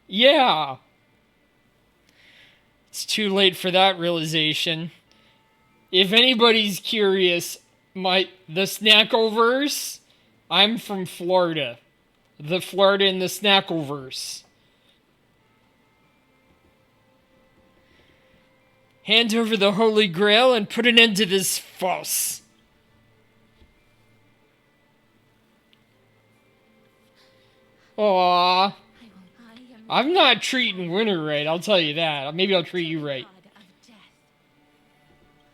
S3: Yeah. It's too late for that realization. If anybody's curious, the Snackleverse, I'm from Florida. The Florida and the Snackleverse. Hand over the Holy Grail and put an end to this fuss. Aww. I'm not treating Winter right, I'll tell you that. Maybe I'll treat you right.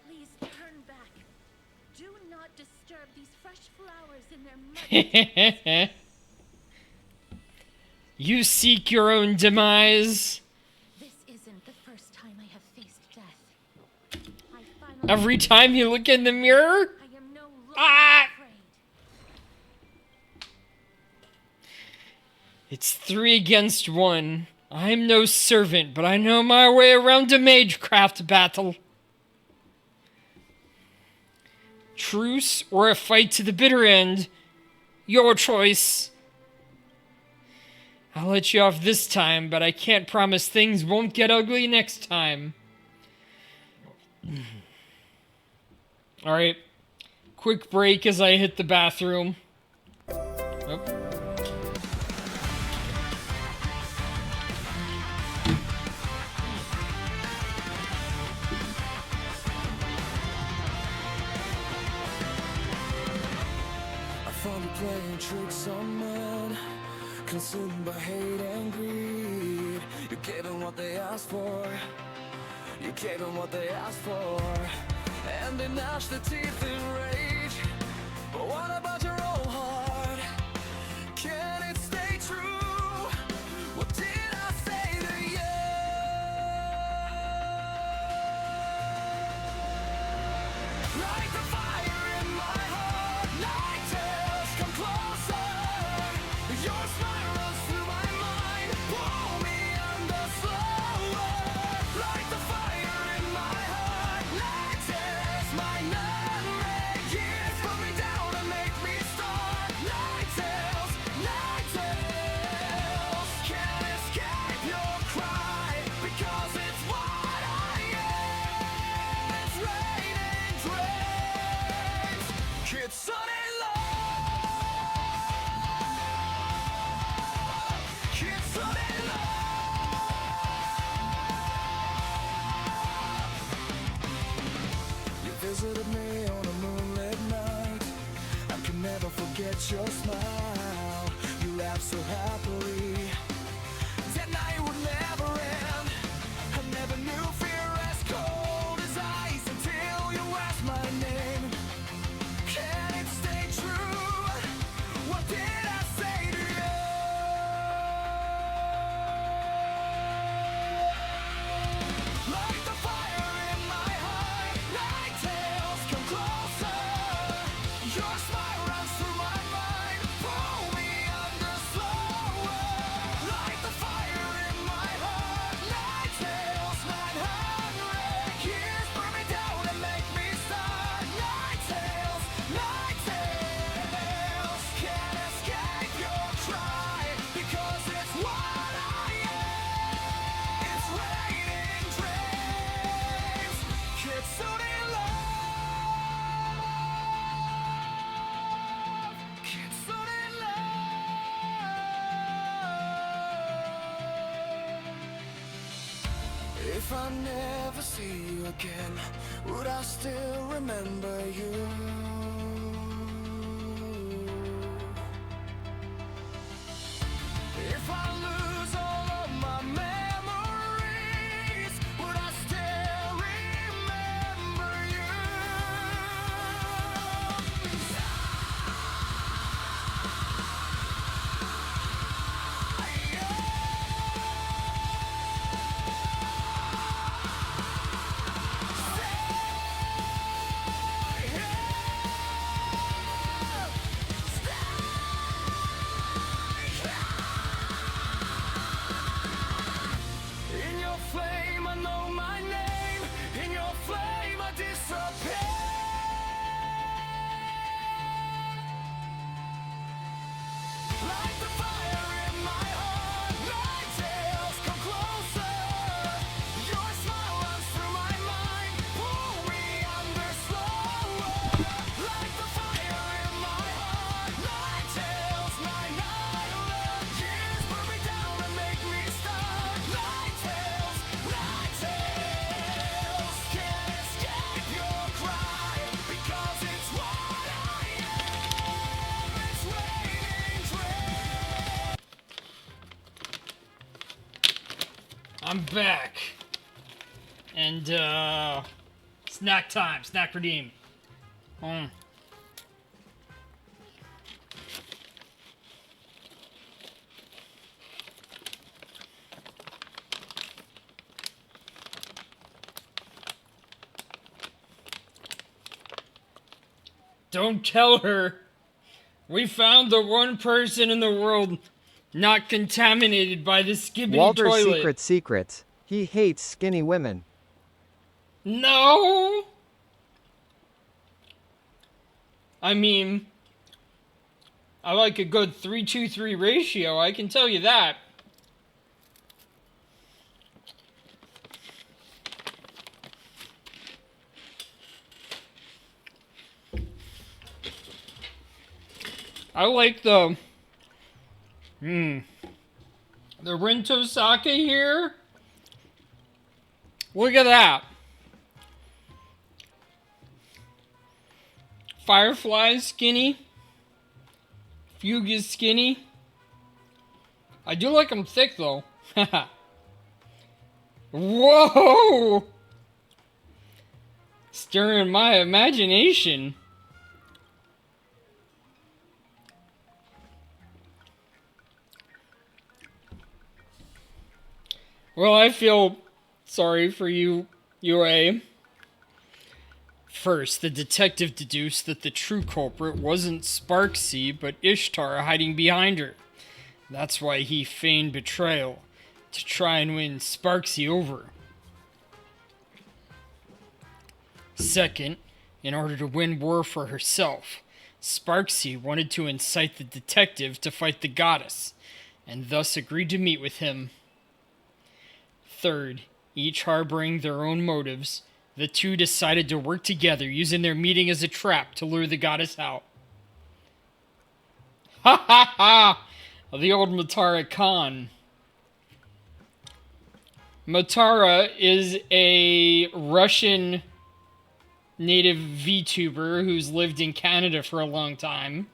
S2: Please turn back. Do not disturb these fresh flowers in their mud.
S3: You seek your own demise.
S2: This isn't the first time I have faced death.
S3: Every time you look in the mirror?
S2: I am no longer afraid.
S3: It's 3 against 1. I'm no servant, but I know my way around a magecraft battle. Truce or a fight to the bitter end. Your choice. I'll let you off this time, but I can't promise things won't get ugly next time. Alright. Quick break as I hit the bathroom. Oh.
S13: Playing tricks some men consumed by hate and greed. You gave them what they asked for. You gave them what they asked for. And they gnashed their teeth in rage. But what about your own heart? Can it stay true? What did I say to you? Light the fire in my heart. Night tales come closer. Your smile runs through my mind. Pull me under slower. Light the fire in my heart. Night tales, my nightmare years. Put me down and make me start. Night tales, can't escape your cry because it's what I am. It's raining dreams. Kitsune love. Kitsune love. You visited me on a moonlit night. I can never forget your smile. You laughed so happily. That night would never end. I never knew fear as cold as ice until you asked my name. Can it stay true? What did I say to you? Light the fire in my heart. Night tales come closer. Your smile runs through my mind. Pull me under slower. Light the fire in my heart. Night tales, 900 years. Burn me down and make me start. Night tales, can't escape your cry because it's what I am. It's raining dreams. Kitsune love. Kitsune love. If I never see you again, would I still remember you? If I lose all of my memories, would I still remember you? In your flame, I know my name. In your flame, I disappear. Light the fire in my heart. Night tales come closer. Your smile runs through my mind. Pull me under slower. Light the fire in my heart. Night tales, my nightmare years. Burn me down and make me start. Night tales, can't escape your cry because it's what I am. It's raining dreams.
S3: I'm back. And, snack time. Snack redeem. Don't tell her. We found the one person in the world not contaminated by the skibbity
S1: Walter's
S3: toilet.
S1: secrets. He hates skinny women.
S3: No! I mean, I like a good 3-2-3 ratio, I can tell you that. I like the Rinto sake here. Look at that. Firefly skinny. Fugue is skinny. I do like him thick, though. Whoa! Stirring my imagination. Well, I feel sorry for you, UA. First, the detective deduced that the true culprit wasn't Sparksy, but Ishtar hiding behind her. That's why he feigned betrayal, to try and win Sparksy over. Second, in order to win war for herself, Sparksy wanted to incite the detective to fight the goddess, and thus agreed to meet with him. Third, each harboring their own motives, the two decided to work together, using their meeting as a trap to lure the goddess out. Ha ha ha! The old Matara Khan. Matara is a Russian native VTuber who's lived in Canada for a long time.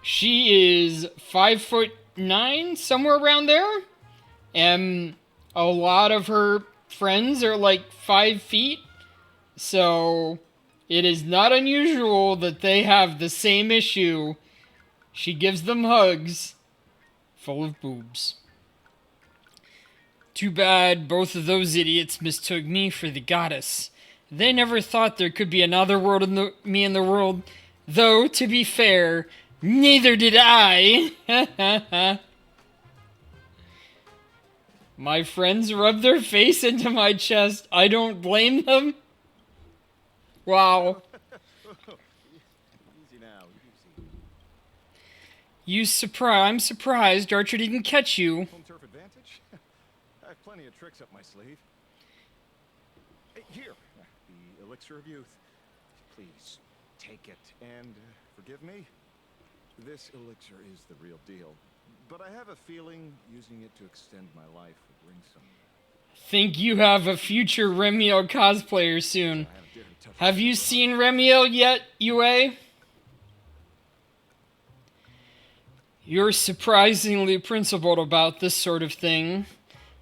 S3: She is 5'9", somewhere around there. And a lot of her friends are like 5 feet. So it is not unusual that they have the same issue. She gives them hugs full of boobs. Too bad both of those idiots mistook me for the goddess. They never thought there could be another world in me in the world. Though, to be fair, neither did I. My friends rubbed their face into my chest. I don't blame them. Wow.
S12: Easy now, easy.
S3: I'm surprised Archer didn't catch you.
S12: Home turf advantage? I have plenty of tricks up my sleeve. Hey, here, the elixir of youth. Please, take it and forgive me. This elixir is the real deal. But I have a feeling using it to extend my life will bring some...
S3: Think you have a future Remiel cosplayer soon. Have you seen Remiel yet, UA? You're surprisingly principled about this sort of thing.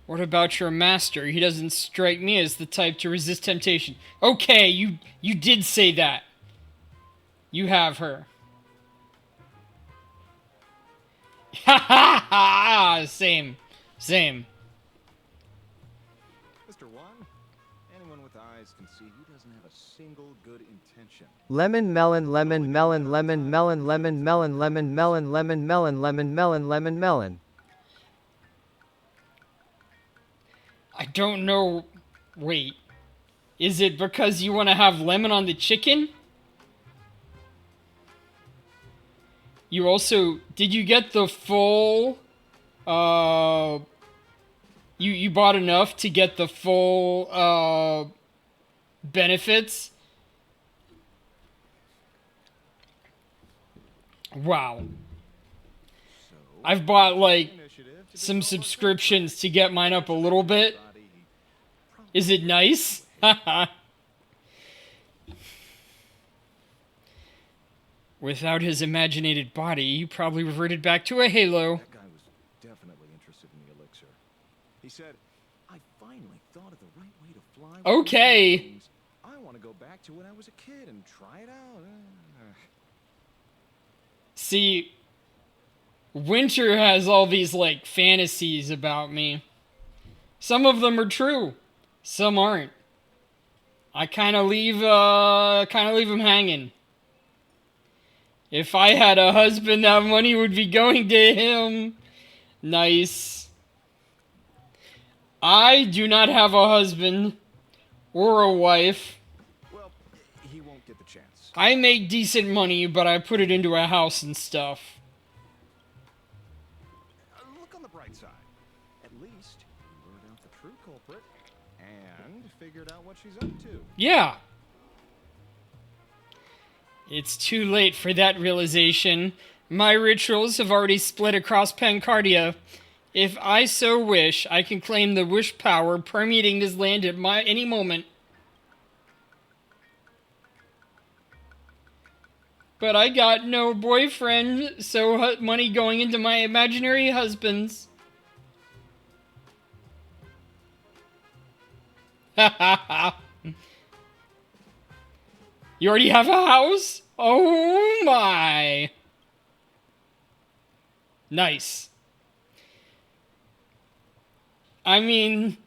S3: What about your master? He doesn't strike me as the type to resist temptation. Okay, you did say that. You have her. Ha ha ha! Same.
S12: Mr. One, anyone with eyes can see he doesn't have a single good intention.
S1: Lemon melon lemon melon lemon melon lemon melon lemon melon lemon melon lemon melon lemon melon.
S3: I don't know. Wait. Is it because you want to have lemon on the chicken? You also... Did you get the full... You bought enough to get the full, benefits? Wow. I've bought, like, some subscriptions to get mine up a little bit. Is it nice? Without his imaginated body, he probably reverted back to a halo.
S12: That guy was definitely interested in the elixir. He said, I finally thought of the right way to fly.
S3: Okay.
S12: I want to go back to when I was a kid and try it out.
S3: See, Winter has all these, like, fantasies about me. Some of them are true. Some aren't. I kind of leave him hanging. If I had a husband, that money would be going to him. Nice. I do not have a husband or a wife.
S12: Well, he won't get the chance.
S3: I make decent money, but I put it into a house and stuff.
S12: Look on the bright side. At least you lured out the true culprit and figured out what she's up to.
S3: Yeah. It's too late for that realization. My rituals have already split across Pancardia. If I so wish, I can claim the wish power permeating this land at any moment. But I got no boyfriend, so money going into my imaginary husbands. You already have a house? Oh my. Nice. I mean,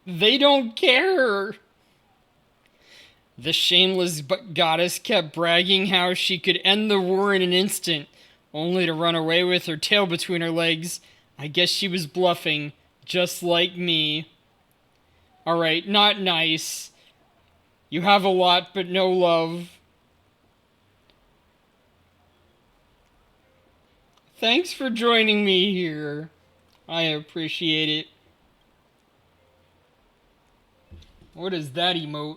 S3: they don't care. The shameless goddess kept bragging how she could end the war in an instant, only to run away with her tail between her legs. I guess she was bluffing, just like me. Alright, not nice. You have a lot, but no love. Thanks for joining me here. I appreciate it. What is that emote?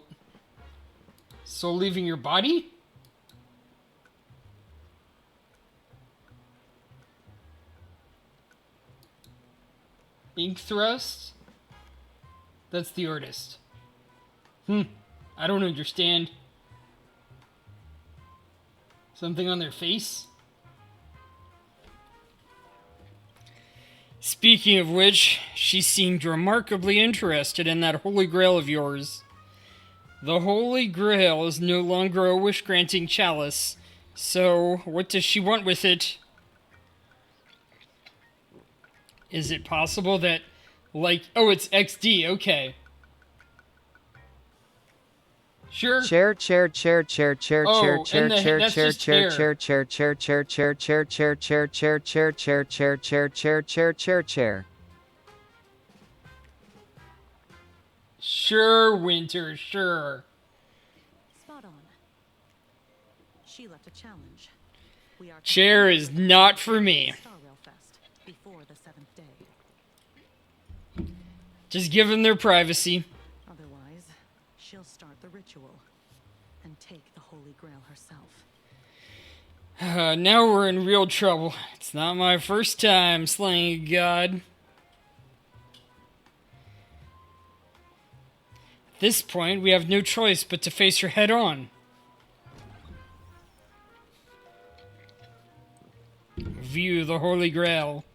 S3: Soul leaving your body? Ink thrust? That's the artist. I don't understand. Something on their face? Speaking of which, she seemed remarkably interested in that Holy Grail of yours. The Holy Grail is no longer a wish-granting chalice, so what does she want with it? Is it possible that, like... Oh, it's XD, okay. Sure.
S1: Chair.
S3: Oh, and that's just hair. Sure, Winter, sure.
S10: Spot on. She left a challenge. We are
S3: Chair is not for me.
S10: Star Rail Fest before the 7th day.
S3: Just give them their privacy.
S10: Otherwise, she'll start the ritual and take the Holy Grail herself.
S3: Now we're in real trouble. It's not my first time slaying a god. At this point, we have no choice but to face her head on. View the Holy Grail.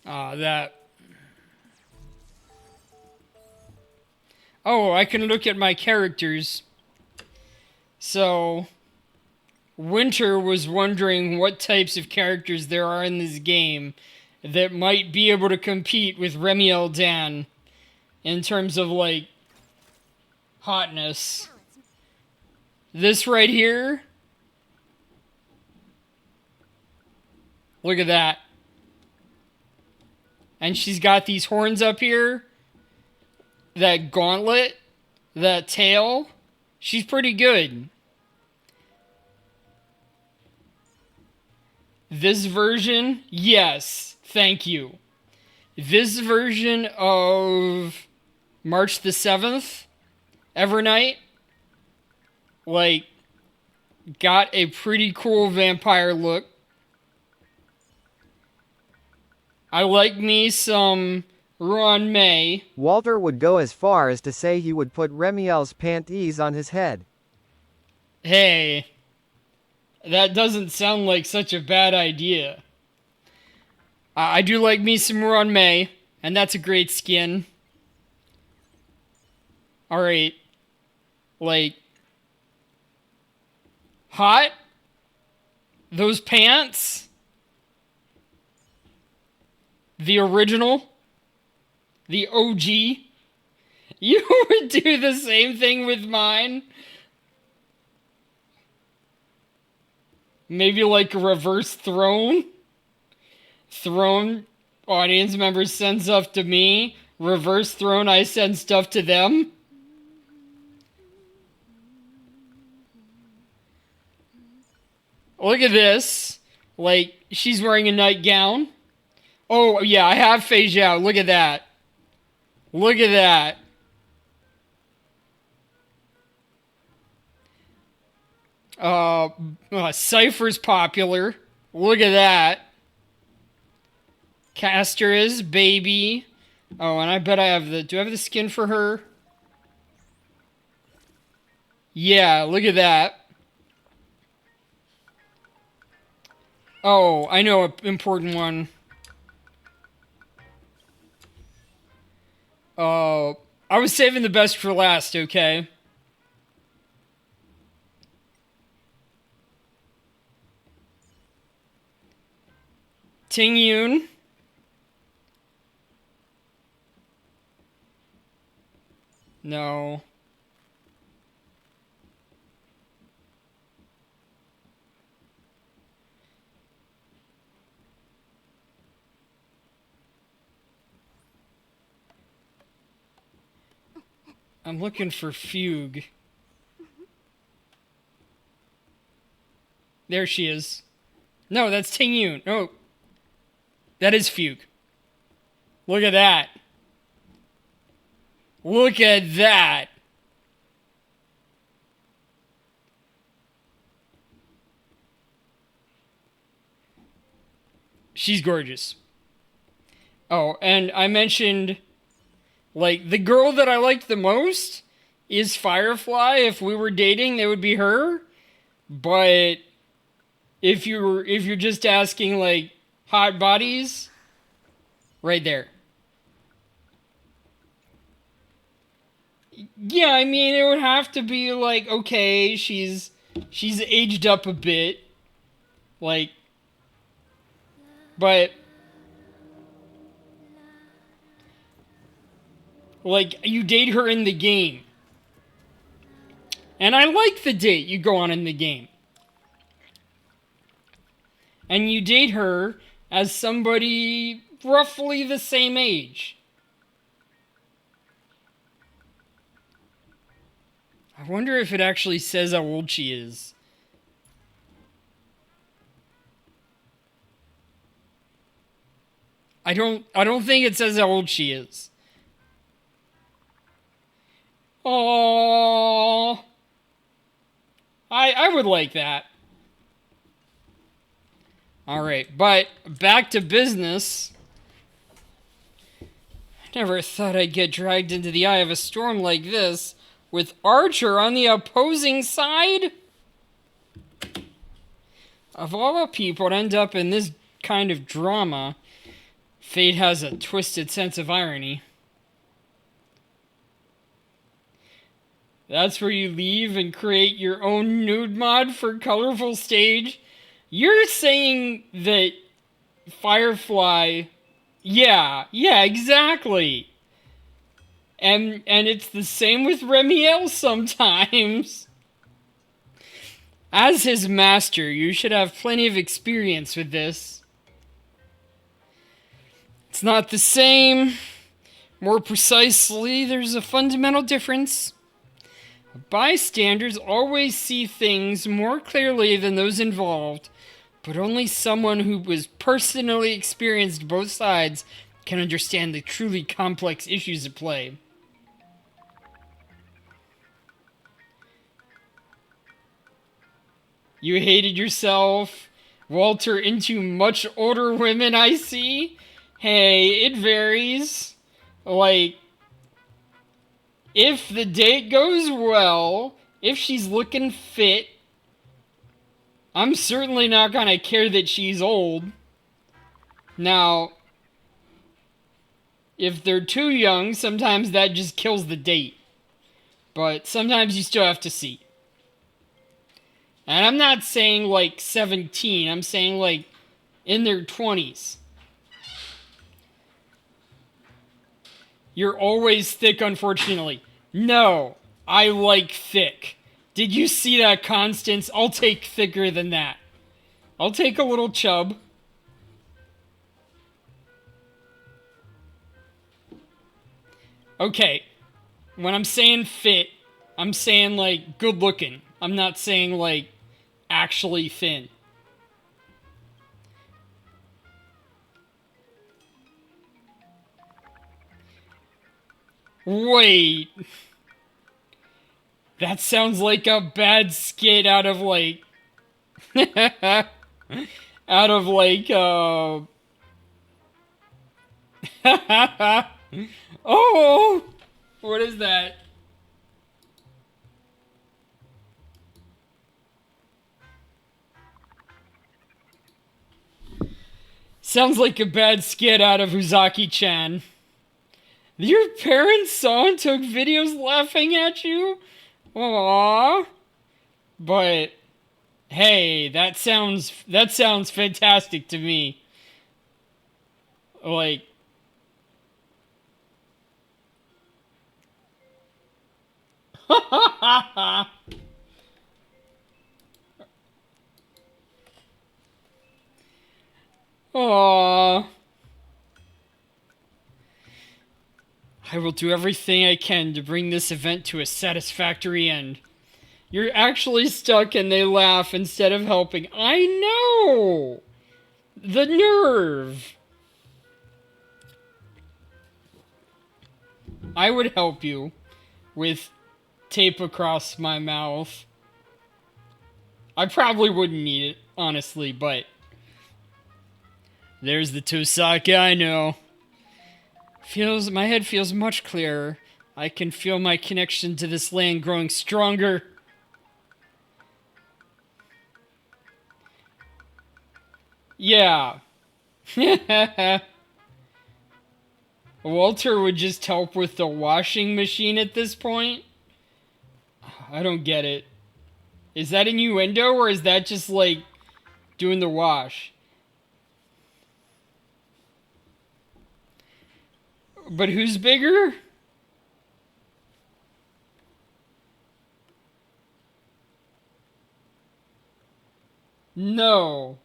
S3: That. Oh, I can look at my characters. So, Winter was wondering what types of characters there are in this game that might be able to compete with Remiel Dan in terms of, like, hotness. This right here. Look at that. And she's got these horns up here. That gauntlet. That tail. She's pretty good. This version, yes. Thank you. This version of March the 7th, Evernight, like, got a pretty cool vampire look. I like me some Ron May.
S1: Walter would go as far as to say he would put Remiel's panties on his head.
S3: Hey, that doesn't sound like such a bad idea. I do like me some Ron May, and that's a great skin. Alright. Like, hot? Those pants? The original? The OG? You would do the same thing with mine? Maybe like a reverse throne? Throne, audience members send stuff to me. Reverse throne, I send stuff to them. Look at this. Like, she's wearing a nightgown. Oh, yeah, I have Fei Zhao. Look at that. Look at that. Cypher's popular. Look at that. Castor is baby. Oh, and I bet I have the... Do I have the skin for her? Yeah, look at that. Oh, I know an important one. I was saving the best for last, okay? Ting Yoon. No. I'm looking for Fugue. There she is. No, that's Ting Yoon. No. That is Fugue. Look at that. Look at that. She's gorgeous. Oh, and I mentioned, like, the girl that I liked the most is Firefly. If we were dating, it would be her. But if you're just asking, like, hot bodies, right there. Yeah, I mean, it would have to be like, okay, she's aged up a bit, like, but like you date her in the game, and I like the date you go on in the game, and you date her as somebody roughly the same age. I wonder if it actually says how old she is. I don't think it says how old she is. Oh, I would like that. All right, but back to business. I never thought I'd get dragged into the eye of a storm like this, with Archer on the opposing side. Of all the people to end up in this kind of drama, fate has a twisted sense of irony. That's where you leave and create your own nude mod for Colorful Stage? You're saying that Firefly... Yeah, exactly. And it's the same with Remiel sometimes. As his master, you should have plenty of experience with this. It's not the same. More precisely, there's a fundamental difference. Bystanders always see things more clearly than those involved, but only someone who was personally experienced both sides can understand the truly complex issues at play. You hated yourself, Walter, into much older women, I see. Hey, it varies. Like, if the date goes well, if she's looking fit, I'm certainly not gonna care that she's old. Now, if they're too young, sometimes that just kills the date. But sometimes you still have to see. And I'm not saying like 17, I'm saying like in their 20s. You're always thick, unfortunately. No, I like thick. Did you see that, Constance? I'll take thicker than that. I'll take a little chub. Okay, when I'm saying fit, I'm saying like good looking. I'm not saying like actually thin. Wait. That sounds like a bad skit out of like... out of like, oh! What is that? Sounds like a bad skit out of Uzaki-chan. Your parents saw and took videos laughing at you? Aww. But hey, that sounds fantastic to me. Like, aww. I will do everything I can to bring this event to a satisfactory end. You're actually stuck and they laugh instead of helping. I know! The nerve! I would help you with tape across my mouth. I probably wouldn't need it, honestly, but there's the Tosaka I know. My head feels much clearer. I can feel my connection to this land growing stronger. Yeah. Walter would just help with the washing machine at this point? I don't get it. Is that innuendo or is that just like doing the wash? But who's bigger? No.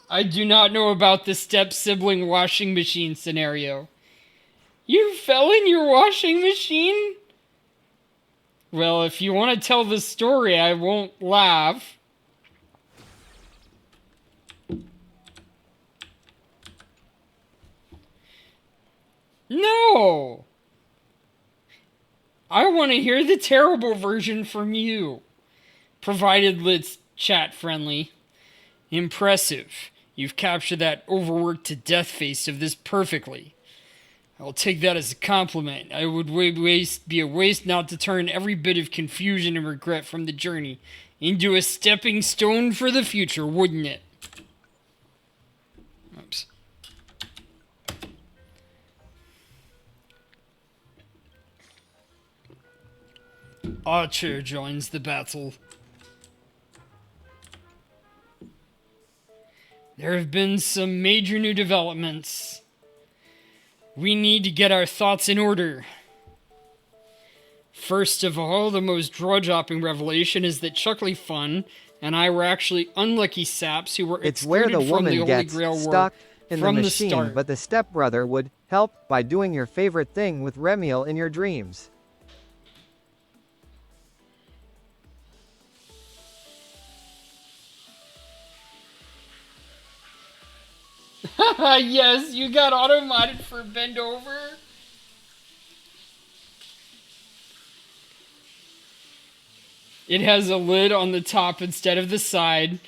S3: I do not know about the step-sibling washing machine scenario. You fell in your washing machine? Well, if you want to tell the story, I won't laugh. No! I want to hear the terrible version from you. Provided it's chat-friendly. Impressive. You've captured that overworked to death face of this perfectly. I'll take that as a compliment. I would be a waste not to turn every bit of confusion and regret from the journey into a stepping stone for the future, wouldn't it? Oops. Archer joins the battle. There have been some major new developments. We need to get our thoughts in order. First of all, the most jaw-dropping revelation is that Chuckly Fun and I were actually unlucky saps who were excluded from the Holy Grail War
S1: stuck in the
S3: from the
S1: machine,
S3: start.
S1: but the stepbrother would help by doing your favorite thing with Remiel in your dreams.
S3: Yes, you got auto-modded for bend over. It has a lid on the top instead of the side.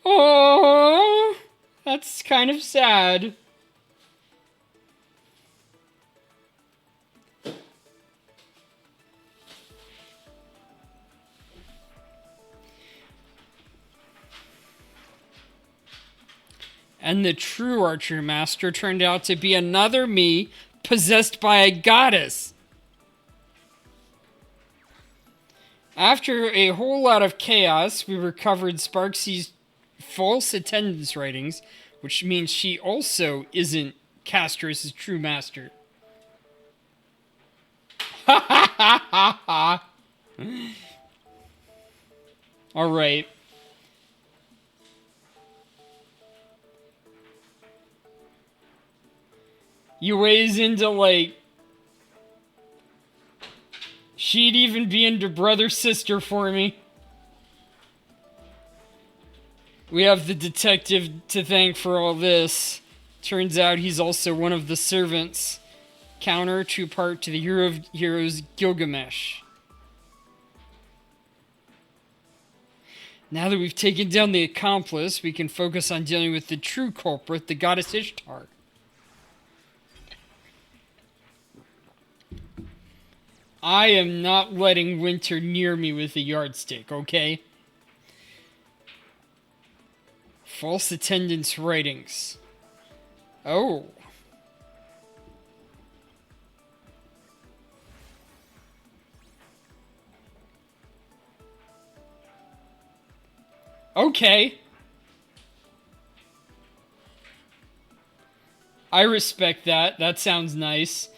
S3: Oh, that's kind of sad. And the true Archer Master turned out to be another me possessed by a goddess. After a whole lot of chaos, we recovered Sparksy's false attendance writings, which means she also isn't Castros' true master. Ha ha ha ha ha! Alright. You ways into, like... She'd even be into brother-sister for me. We have the detective to thank for all this. Turns out he's also one of the servants. Counter to part to the hero of heroes, Gilgamesh. Now that we've taken down the accomplice, we can focus on dealing with the true culprit, the goddess Ishtar. I am not letting Winter near me with a yardstick, okay? False attendance writings. Oh. Okay. I respect that. That sounds nice.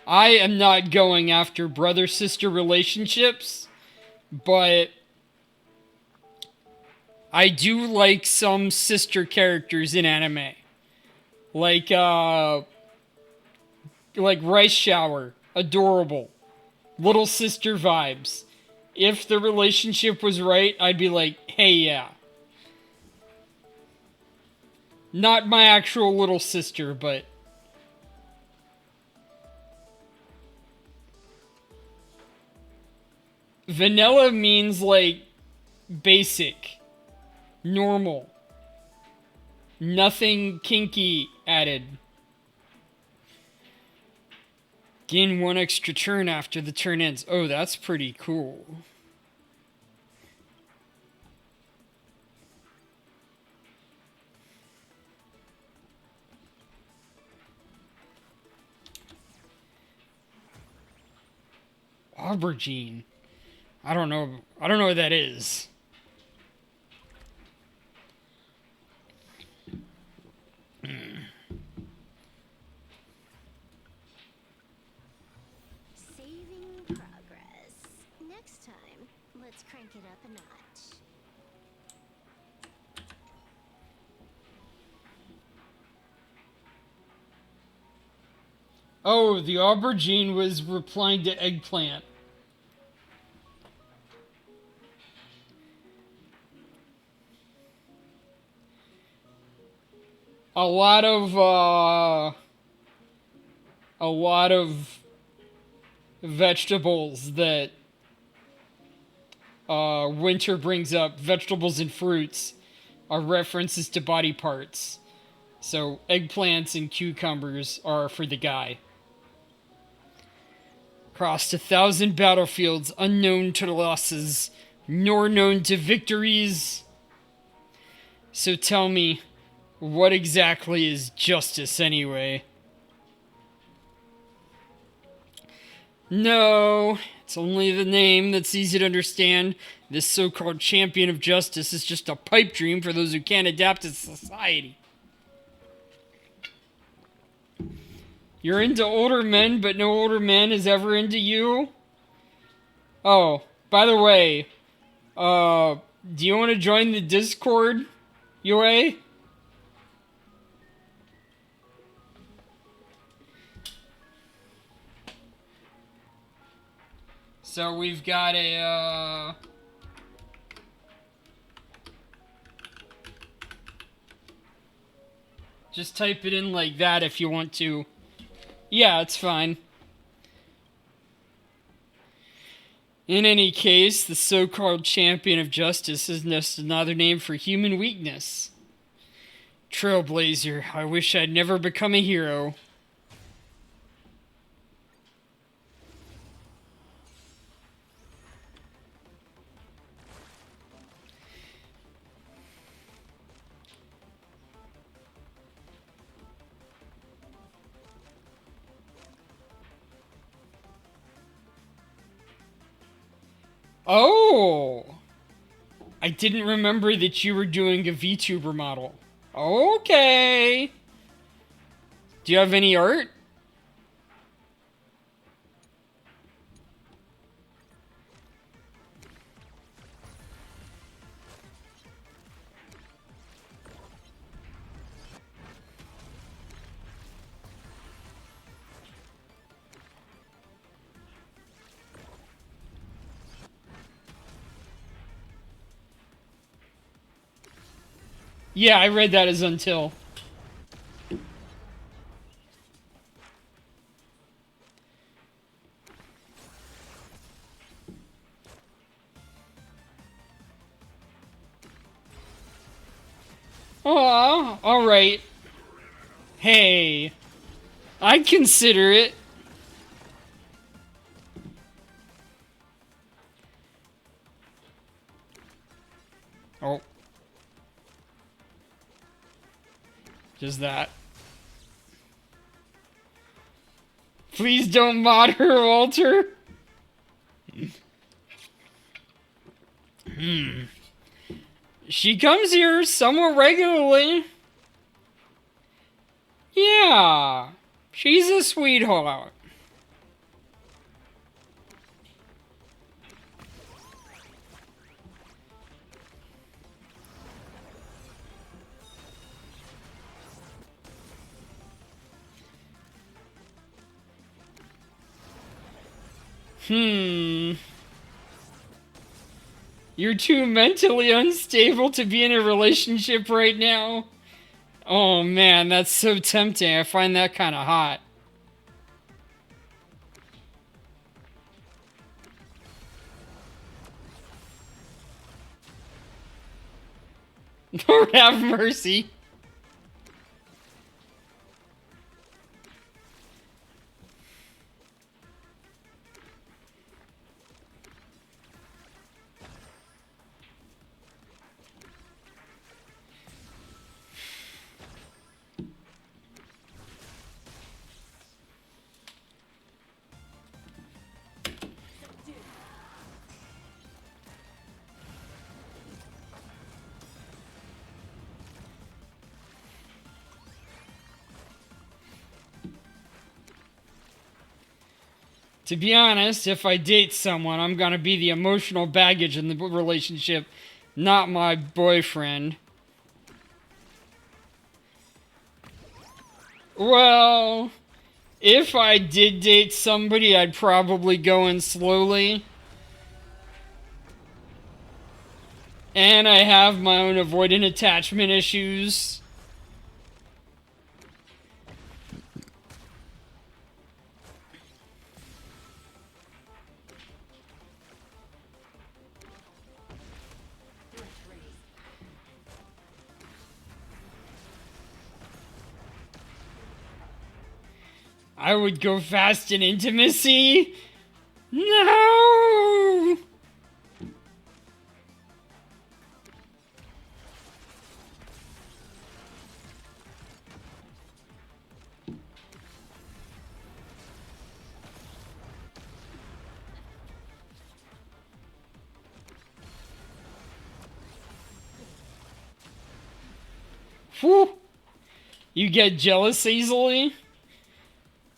S3: I am not going after brother-sister relationships, but I do like some sister characters in anime. Like Rice Shower. Adorable. Little sister vibes. If the relationship was right, I'd be like, hey, yeah. Not my actual little sister, but... Vanilla means, like, basic. Normal. Nothing kinky added. Gain 1 extra turn after the turn ends. Oh, that's pretty cool. Aubergine. I don't know what that is.
S4: Saving progress. Next time, let's crank it up a notch.
S3: Oh, the aubergine was replying to eggplant. A lot of vegetables that Winter brings up, vegetables and fruits, are references to body parts. So eggplants and cucumbers are for the guy. Crossed 1,000 battlefields unknown to losses, nor known to victories. So tell me, what exactly is justice anyway? No, it's only the name that's easy to understand. This so-called champion of justice is just a pipe dream for those who can't adapt to society. You're into older men, but no older man is ever into you? Oh, by the way, do you want to join the Discord, Yue? So we've got a, just type it in like that if you want to. Yeah, it's fine. In any case, the so-called champion of justice is just another name for human weakness. Trailblazer, I wish I'd never become a hero. Oh! I didn't remember that you were doing a VTuber model. Okay! Do you have any art? Yeah, I read that as until. Aw, alright. Hey, I'd consider it. Oh. Just that. Please don't mod her, Walter. She comes here somewhat regularly. Yeah, she's a sweetheart. You're too mentally unstable to be in a relationship right now. Oh man, that's so tempting. I find that kind of hot. Lord have mercy. To be honest, if I date someone, I'm gonna be the emotional baggage in the relationship, not my boyfriend. Well, if I did date somebody, I'd probably go in slowly. And I have my own avoidant attachment issues. I would go fast in intimacy. No! Whew. You get jealous easily?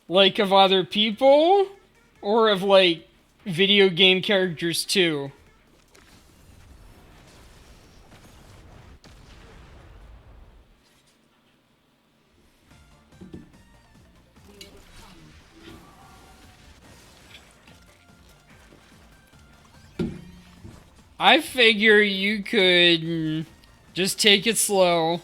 S3: Like of other people? Or of like video game characters too? I figure you could just take it slow.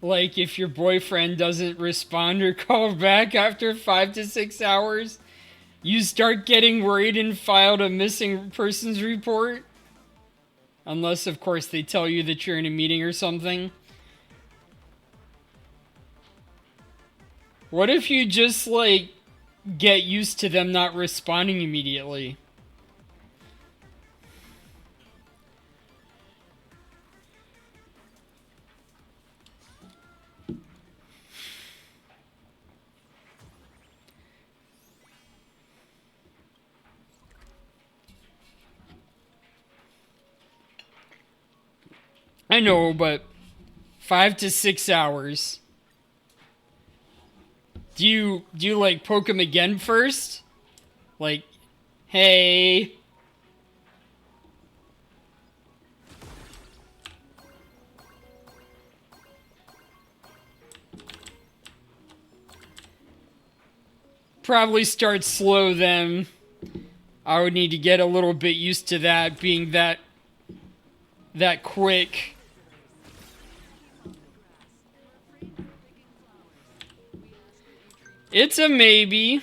S3: Like, if your boyfriend doesn't respond or call back after 5 to 6 hours, you start getting worried and filed a missing persons report. Unless, of course, they tell you that you're in a meeting or something. What if you just, like, get used to them not responding immediately? I know, but 5 to 6 hours. Do you like poke him again first? Like, hey. Probably start slow then. I would need to get a little bit used to that being that quick. It's a maybe.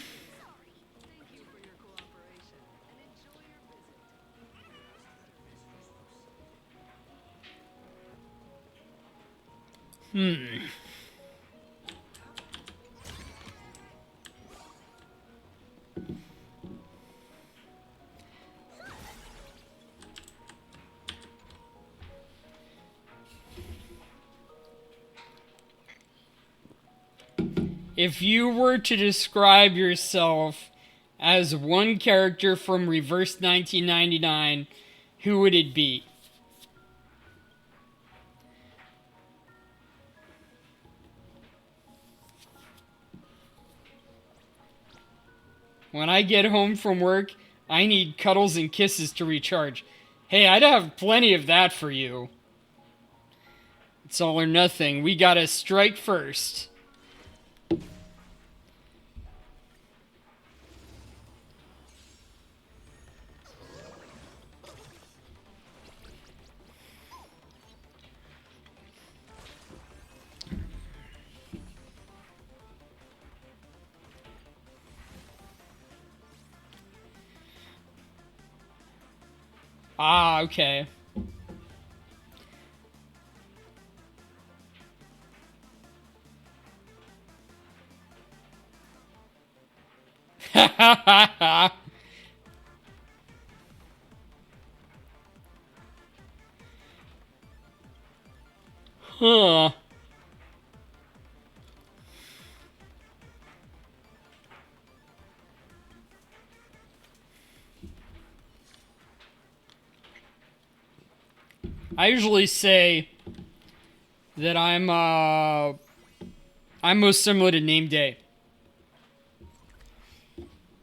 S3: If you were to describe yourself as one character from Reverse 1999, who would it be? When I get home from work, I need cuddles and kisses to recharge. Hey, I'd have plenty of that for you. It's all or nothing. We gotta strike first. Ah, okay. Huh. I usually say that I'm most similar to Name Day.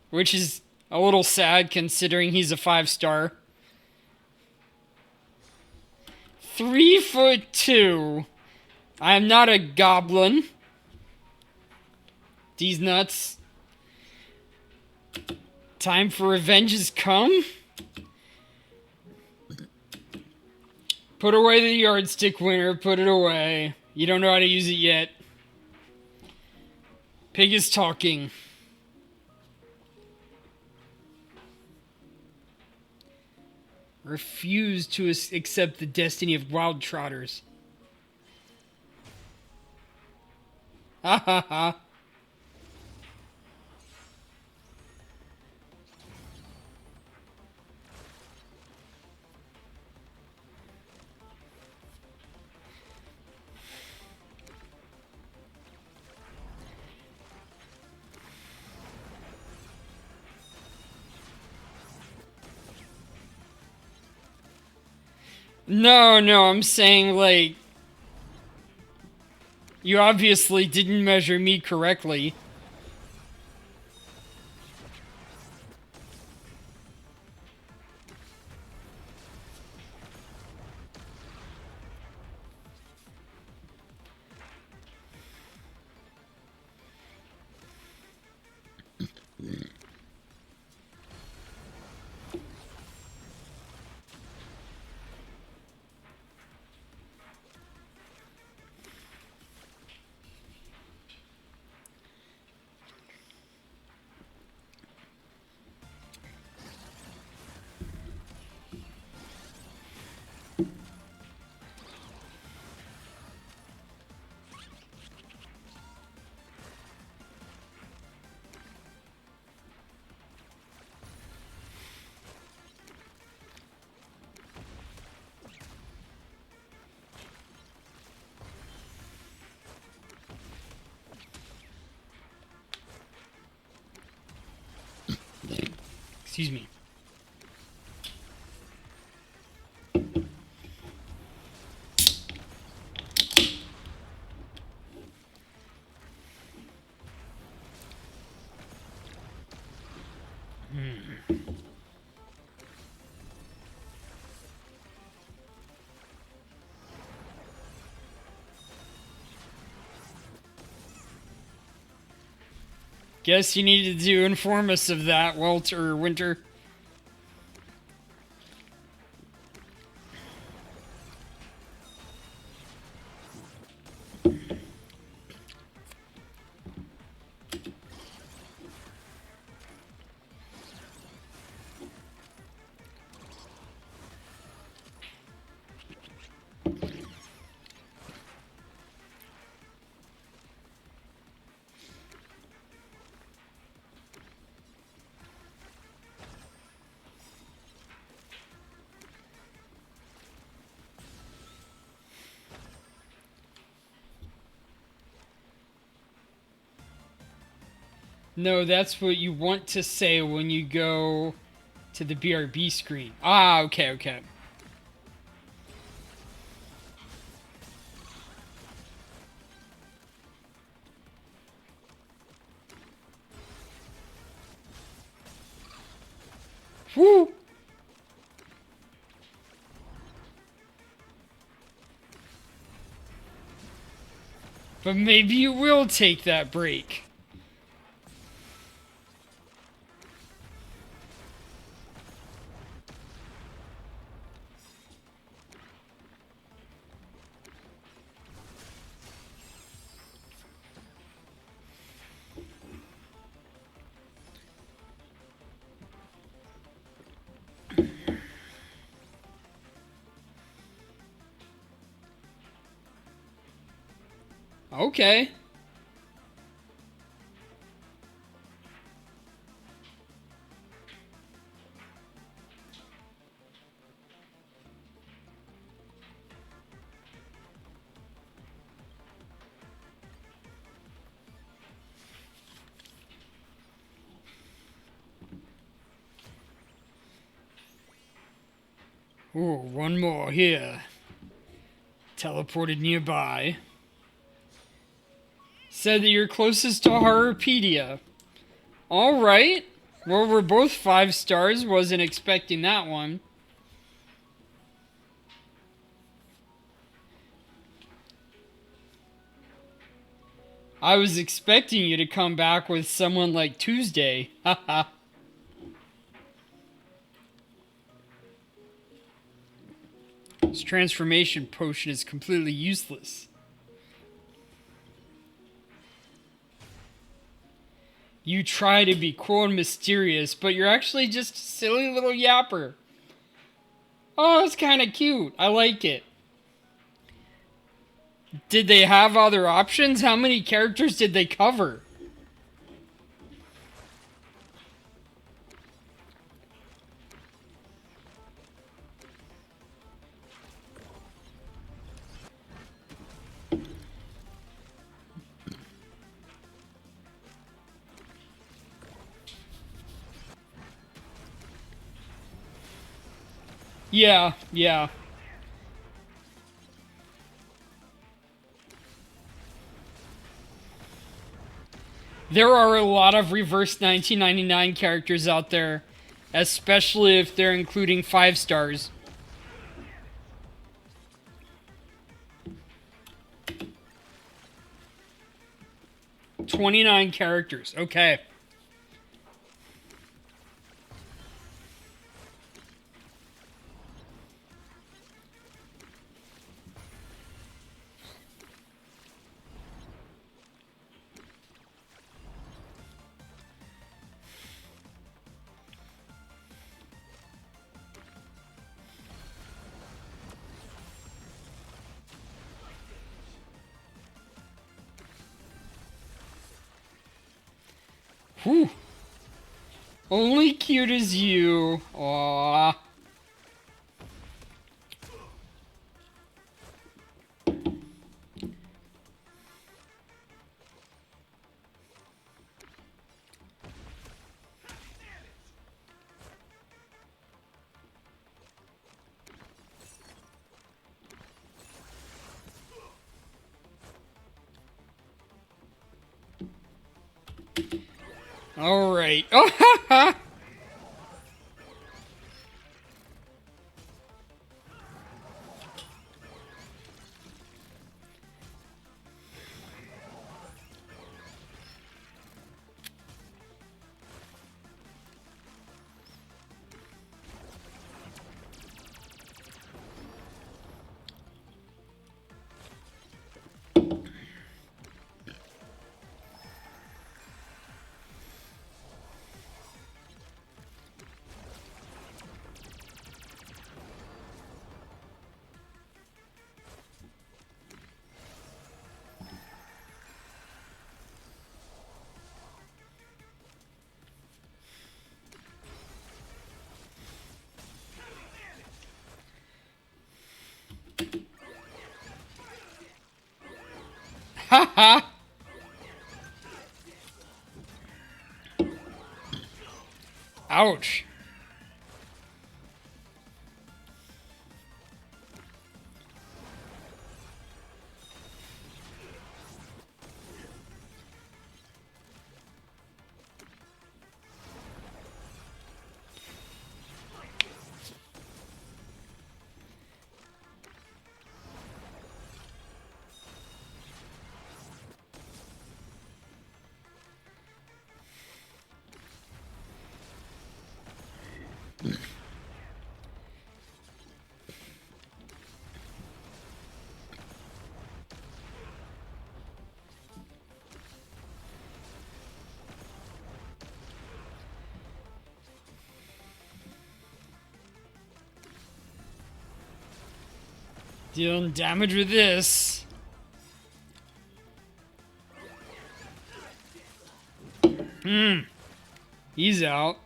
S3: Which is a little sad considering he's a 5-star. 3'2". I am not a goblin. These nuts. Time for revenge has come. Put away the yardstick, Winter. Put it away. You don't know how to use it yet. Pig is talking. Refuse to accept the destiny of wild trotters. Ha ha ha. No, I'm saying, like, you obviously didn't measure me correctly. Excuse me. Guess you needed to inform us of that, Walter Winter. No, that's what you want to say when you go to the BRB screen. Ah, okay, okay. Woo! But maybe you will take that break. Okay. Ooh, one more here. Teleported nearby. Said that you're closest to Horrorpedia. Alright. Well, we're both 5 stars. Wasn't expecting that one. I was expecting you to come back with someone like Tuesday. Haha. This transformation potion is completely useless. You try to be cool and mysterious, but you're actually just a silly little yapper. Oh, it's kind of cute. I like it. Did they have other options? How many characters did they cover? Yeah, yeah. There are a lot of reverse 1999 characters out there, especially if they're including 5 stars. $29 characters. Okay. Whew. Only cute as you. Aww. All right. Oh, ha ha. Ha ha. Ouch. Dealing damage with this. He's out.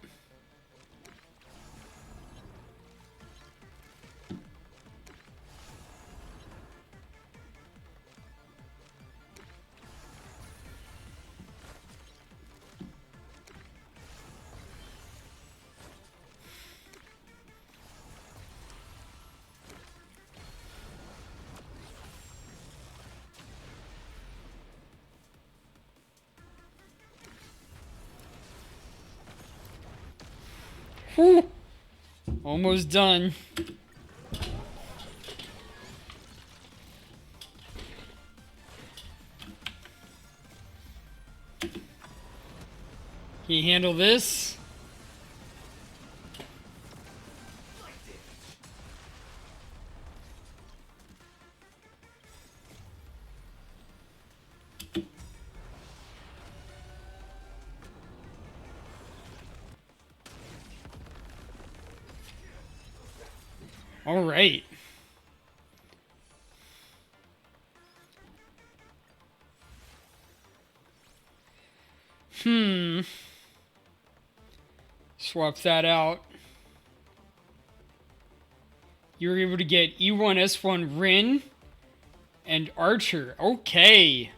S3: Whew. Almost done. Can you handle this? All right. Swap that out. You were able to get E1, S1, Rin, and Archer. Okay.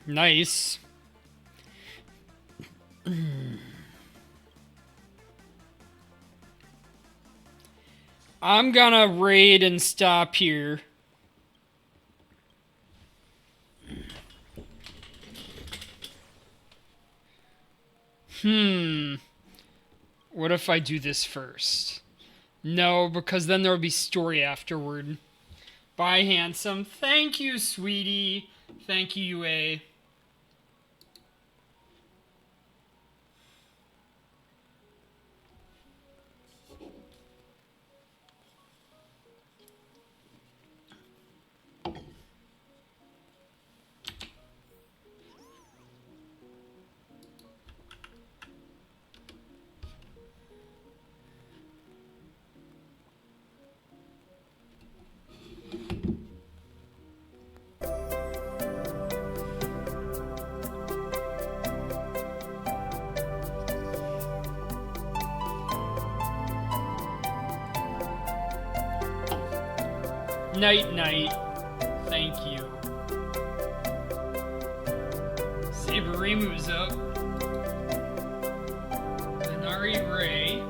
S3: Nice. I'm gonna raid and stop here. What if I do this first? No, because then there'll be story afterward. Bye, handsome. Thank you, sweetie. Thank you, UA. Night, night. Thank you. Saberimu's up. Denari Ray.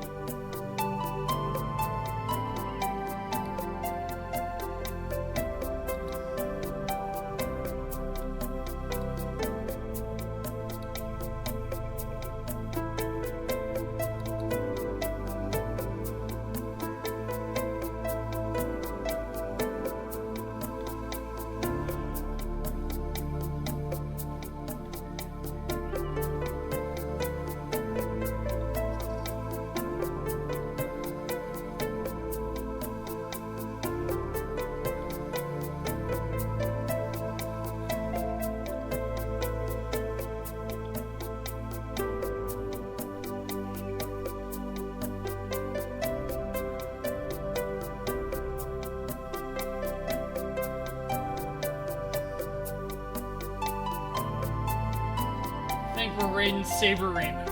S3: Thank you for raiding Saberimu.